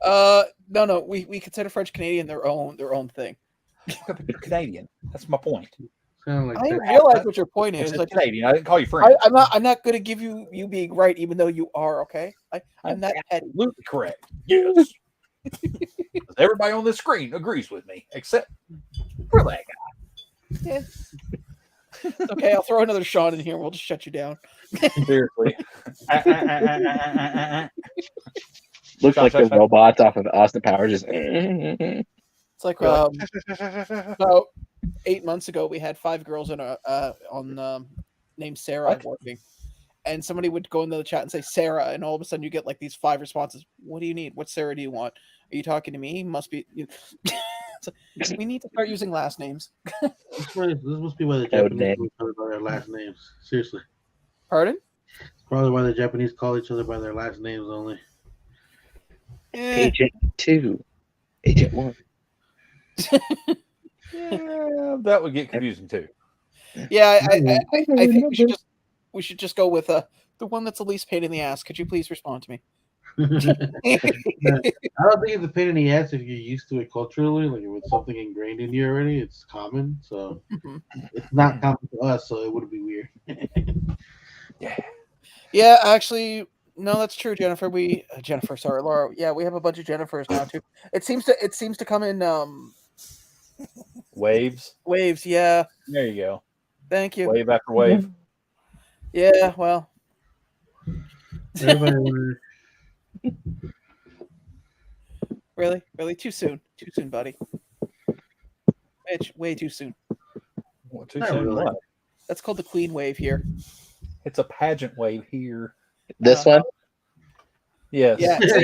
No. We consider French Canadian their own thing. You're Canadian. That's my point. Like I didn't realize what your point is. Like, Canadian. I didn't call you French. I'm not going to give you being right, even though you are. Okay, I'm that petty. Absolutely correct. Yes. Everybody on this screen agrees with me, except for that guy. Yeah. Okay, I'll throw another Sean in here. And we'll just shut you down. Seriously. Looks like the robots off of Austin Powers. Just. It's like about 8 months ago, we had 5 girls in named Sarah working, and somebody would go into the chat and say Sarah, and all of a sudden you get like these 5 responses. What do you need? What Sarah do you want? Are you talking to me? Must be. We need to start using last names. This must be why the Japanese call each other by their last names. Seriously. Pardon? It's probably why the Japanese call each other by their last names only. Agent 2, Agent 1. Yeah, that would get confusing too. Yeah, I think we should just go with the one that's the least pain in the ass. Could you please respond to me? I don't think it's a pain in the ass if you're used to it culturally, like if it's something ingrained in you already. It's common, so it's not common to us, so it wouldn't be weird. Yeah, actually, no, that's true, Jennifer. Sorry, Laura. Yeah, we have a bunch of Jennifers now too. It seems to come in waves. Yeah. There you go. Thank you. Wave after wave. Yeah. Well. Really? Too soon, buddy. Mitch, way too soon. What, too soon? Really. What? That's called the Queen Wave here. It's a pageant wave here. This one? Yes. Yeah. That's what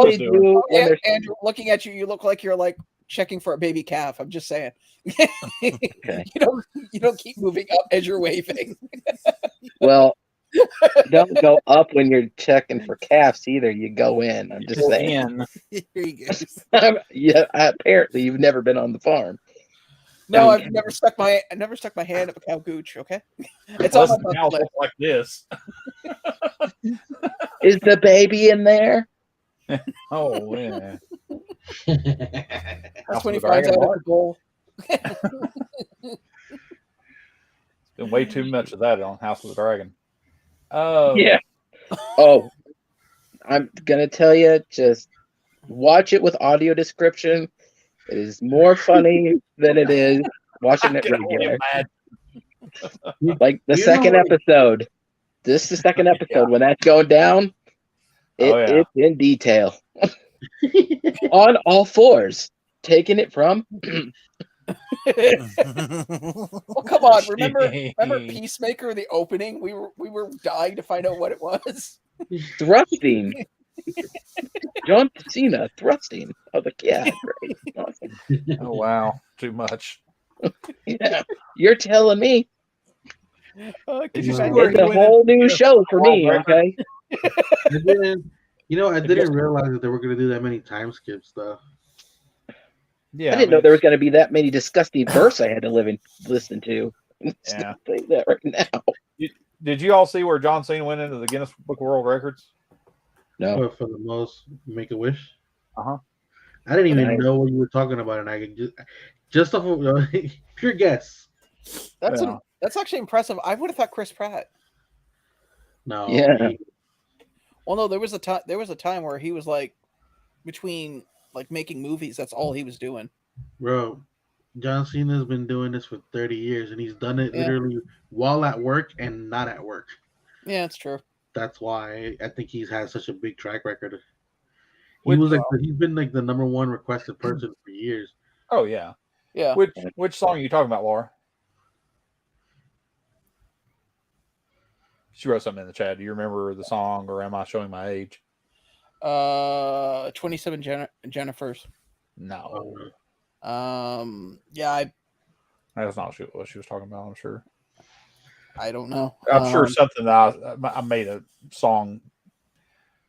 they do. Yeah, Andrew, looking at you, you look like you're like checking for a baby calf. I'm just saying. Okay. You don't keep moving up as you're waving. Well, don't go up when you're checking for calves either. You go in. I'm just saying. Here you go. Yeah, apparently you've never been on the farm. No, I've never stuck my hand up a cow gooch. Okay, it's on my mouth like this. Is the baby in there? Oh yeah. That's when he finds out it's a goal. It's been way too much of that on House of the Dragon. Yeah. Oh, I'm gonna tell you, just watch it with audio description. It is more funny than it is watching it regular. Like the second episode. This is the second episode when that's going down. It's in detail. On all fours. Taking it from. Well, come on. Remember Peacemaker, the opening? We were dying to find out what it was. Thrusting. John Cena thrusting. I was like, yeah, great. Awesome. Oh wow, too much. Yeah, you're telling me. It's a whole new show for me, okay? I didn't realize that they were going to do that many time skip stuff. Yeah, I didn't know there was going to be that many disgusting verse I had to listen to. Yeah. Say that right now. Did you all see where John Cena went into the Guinness Book of World Records? No. For the most Make-A-Wish. Uh-huh. I didn't even know what you were talking about, and I could just off of pure guess. That's actually impressive. I would have thought Chris Pratt. No. Yeah. Well, no, there was a time where he was like between like making movies. That's all he was doing. Bro, John Cena's been doing this for 30 years, and he's done it literally while at work and not at work. Yeah, it's true. That's why I think he's had such a big track record. He's been like the number one requested person for years. Oh yeah. Yeah. Which song are you talking about, Laura? She wrote something in the chat. Do you remember the song, or am I showing my age? 27 Jennifers. No. Yeah, That's not what she was talking about, I'm sure. I don't know. I'm sure something that I made a song.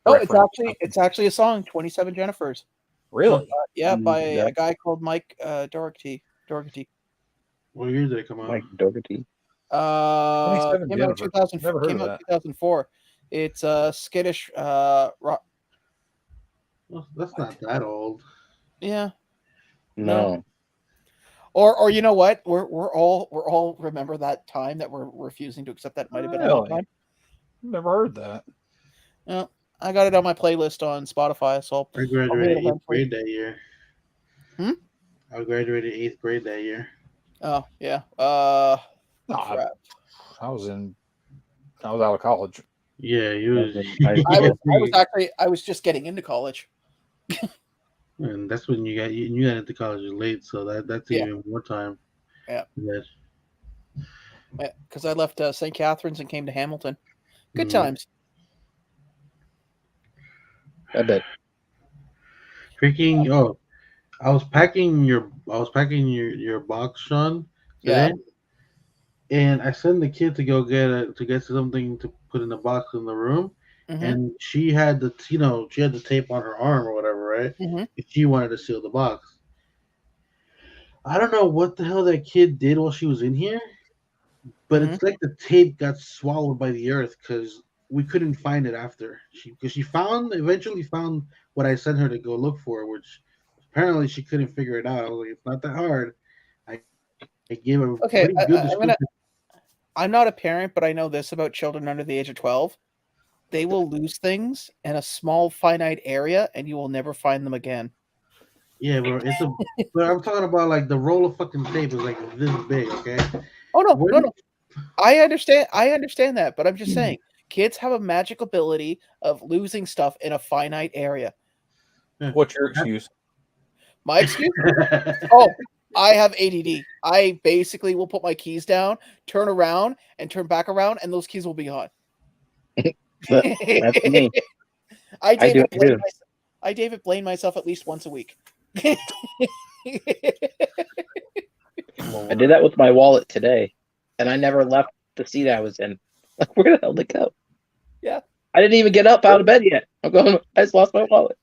Oh, it's actually a song, 27 Jennifers. Really? By a guy called Mike Doherty. What year did it come out? Mike Doherty. Came out 2000. Never heard came of out that. 2004. It's skittish rock. Well, that's not that old. Yeah. No. Or you know what? We're all remember that time that we're refusing to accept that it might have been a long time. Never heard that. Yeah, I got it on my playlist on Spotify. So I graduated 8th grade that year. I graduated 8th grade that year. Oh yeah. I was out of college. Yeah, you was. I was just getting into college. And that's when you got into college late, so that's even more time. Yeah. Yes. Because I left St. Catharines and came to Hamilton. Good times. I bet. Freaking! Oh, I was packing your box, Sean. Today, and I sent the kid to go get something to put in the box in the room. And she had the tape on her arm or whatever, right? And she wanted to seal the box. I don't know what the hell that kid did while she was in here, but it's like the tape got swallowed by the earth because we couldn't find it after. She eventually found what I sent her to go look for, which apparently she couldn't figure it out. I was like, it's not that hard. I gave her pretty good description. I'm not a parent, but I know this about children under the age of 12. They will lose things in a small, finite area, and you will never find them again. Yeah, bro. But I'm talking about like the roll of fucking tape is like this big, okay? Oh no. I understand that, but I'm just saying, kids have a magic ability of losing stuff in a finite area. What's your excuse? My excuse? Oh, I have ADD. I basically will put my keys down, turn around, and turn back around, and those keys will be gone. That's me. I David Blaine myself at least once a week. I did that with my wallet today, and I never left the seat I was in. Like, where the hell did it go? Yeah. I didn't even get up out of bed yet. I just lost my wallet.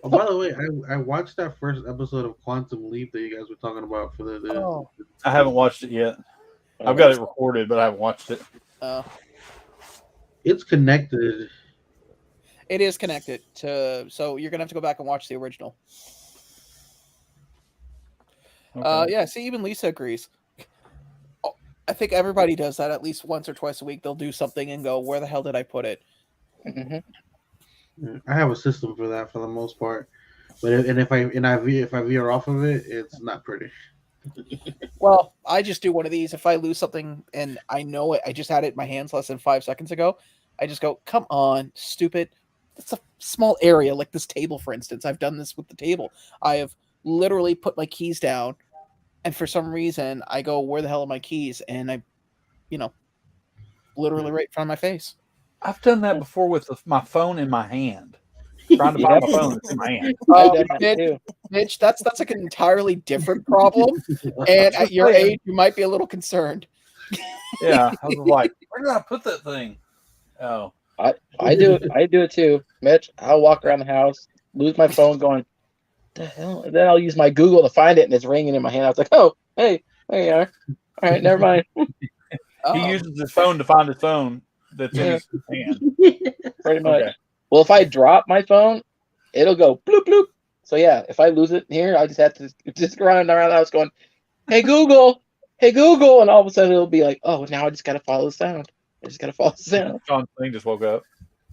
Oh, by the way, I watched that first episode of Quantum Leap that you guys were talking about for the I haven't watched it yet. I've got it recorded, but I haven't watched it. It's connected. It is connected to, so you're gonna have to go back and watch the original. Okay. Yeah, see, even Lisa agrees. I think everybody does that at least once or twice a week. They'll do something and go, "Where the hell did I put it?" I have a system for that for the most part, but if I veer off of it, it's not pretty. Well, I just do one of these. If I lose something and I know it, I just had it in my hands less than 5 seconds ago. I just go, "Come on, stupid! It's a small area like this table, for instance. I've done this with the table. I have literally put my keys down, and for some reason, I go, where the hell are my keys? And I, literally right in front of my face. I've done that before with my phone in my hand. Trying to find my phone in my hand. Mitch, that's like an entirely different problem. And at your age, you might be a little concerned. Yeah, I was like, where did I put that thing? Oh, I do it too, Mitch. I'll walk around the house, lose my phone, going, the hell? And then I'll use my Google to find it, and it's ringing in my hand. I was like, oh, hey, there you are. All right, never mind. He uses his phone to find his phone that's in his hand. Pretty much. Okay. Well, if I drop my phone, it'll go bloop bloop. So yeah, if I lose it here, I just have to just run around the house going, hey Google, and all of a sudden it'll be like, oh, now I just gotta follow the sound. John's thing just woke up.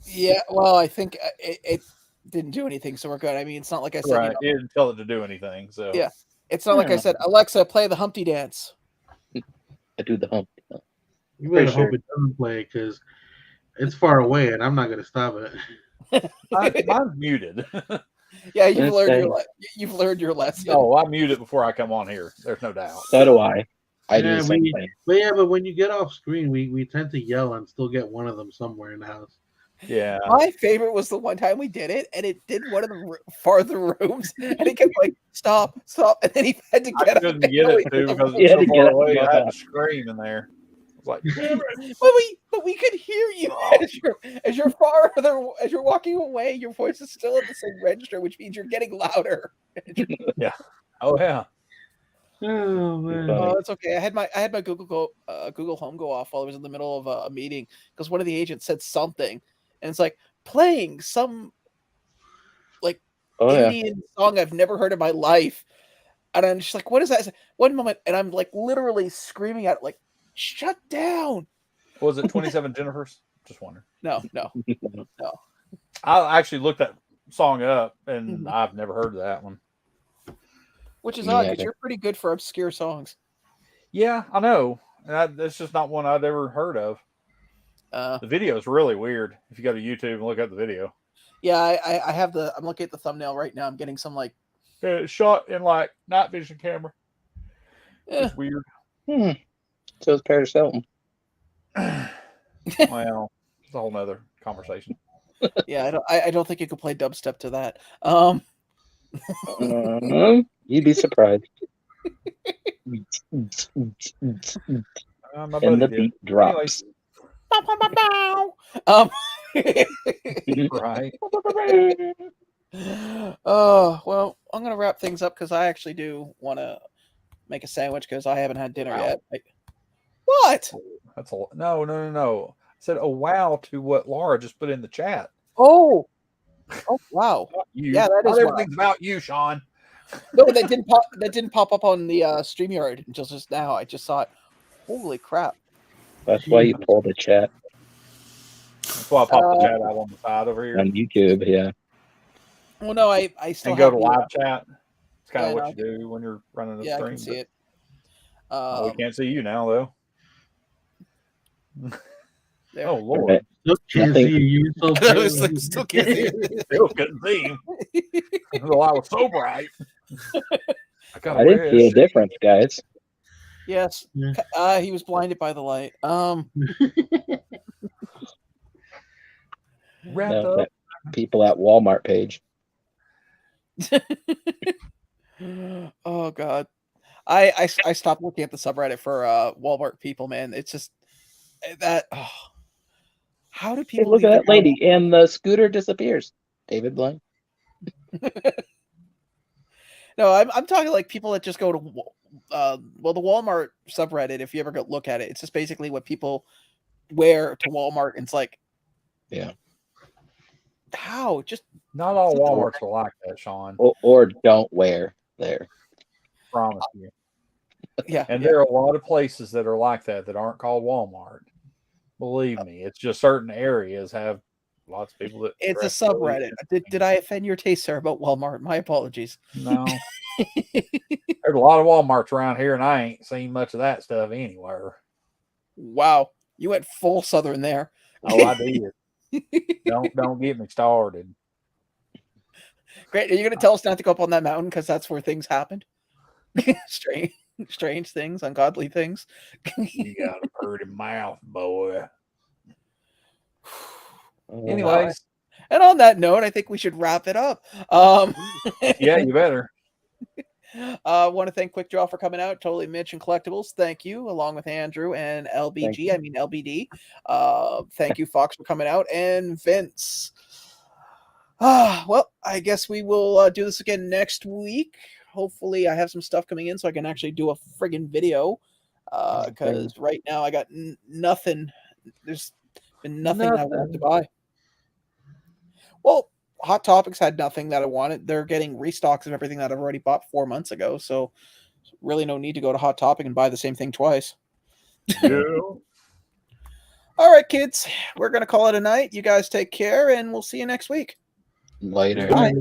Yeah, well, I think it didn't do anything, so we're good. I mean, it's not like I said. Right, it didn't tell it to do anything. So yeah, it's not like I said, Alexa, play the Humpty Dance. I do the Humpty. You better hope it doesn't play because it's far away, and I'm not gonna stop it. Mine's muted. Yeah, you've learned your lesson. Oh, I mute it before I come on here. There's no doubt. So do I. I do the same thing. But when you get off screen, we tend to yell and still get one of them somewhere in the house. Yeah. My favorite was the one time we did it, and it did one of the farther rooms, and it kept like stop, and then he had to get up. I couldn't get it too because it's so far away. I had to scream in there. Like, but we could hear you as you're walking away. Your voice is still at the same register, which means you're getting louder. Yeah. Oh yeah. Oh man. Oh, it's okay. I had my Google Home go off while I was in the middle of a meeting because one of the agents said something, and it's like playing some like Indian song I've never heard in my life, and I'm just like, what is that? One moment, and I'm like literally screaming at it, like, shut down. Was it 27 Jennifers? Just wondering. No. I actually looked that song up, and I've never heard of that one. Which is odd because you're pretty good for obscure songs. Yeah, I know. That's just not one I'd ever heard of. The video is really weird. If you go to YouTube and look at the video. Yeah, I have I'm looking at the thumbnail right now. I'm getting some like shot in like night vision camera. It's weird. So is Paris Hilton. Well, it's a whole nother conversation. Yeah, I don't think you could play dubstep to that. You'd be surprised. And the beat drops. Right. Oh, well, I'm gonna wrap things up because I actually do want to make a sandwich because I haven't had dinner yet. What? That's a no. I said, oh wow, to what Laura just put in the chat. Oh wow. Yeah, that is everything's about you, Sean. No, that didn't pop up on the StreamYard until just now. I just saw it. Holy crap. That's why you pull the chat. That's why I popped the chat out on the side over here. On YouTube, yeah. Well, no, I still and go to live chat. It's kind of what you do when you're running the stream. I can see it. We can't see you now, though. There. Oh, Lord. Still can't see you. Still can't see you. Still couldn't see him. The light was so bright. I didn't see a difference, guys. Yes. He was blinded by the light. That people at Walmart page. Oh God. I stopped looking at the subreddit for Walmart people, man. It's just that how do people look at that lady and the scooter disappears? David Blaine. No, I'm talking like people that just go to the Walmart subreddit. If you ever go look at it, it's just basically what people wear to Walmart. And it's like, yeah, how? Just not all Walmarts are like that, Sean. Or don't wear there. Promise you. Yeah, and there are a lot of places that are like that aren't called Walmart. Believe me, it's just certain areas have lots of people that. It's a subreddit. Did I offend your taste, sir, about Walmart? My apologies. No. There's a lot of Walmarts around here, and I ain't seen much of that stuff anywhere. Wow, you went full Southern there. Oh, I did. Don't get me started. Great. Are you going to tell us not to go up on that mountain because that's where things happened? Strange things, ungodly things. You got a pretty mouth, boy. Anyways, and on that note, I think we should wrap it up. Yeah, you better. I want to thank Quickdraw for coming out. Totally Mitchin Collectibles. Thank you, along with Andrew and LBD. LBD. Thank you, Fox, for coming out, and Vince. Well, I guess we will do this again next week. Hopefully, I have some stuff coming in so I can actually do a friggin' video. Because right now I got nothing. There's been nothing I want to buy. Well, Hot Topics had nothing that I wanted. They're getting restocks of everything that I've already bought 4 months ago. So, really, no need to go to Hot Topic and buy the same thing twice. Yeah. All right, kids. We're going to call it a night. You guys take care, and we'll see you next week. Later. Bye.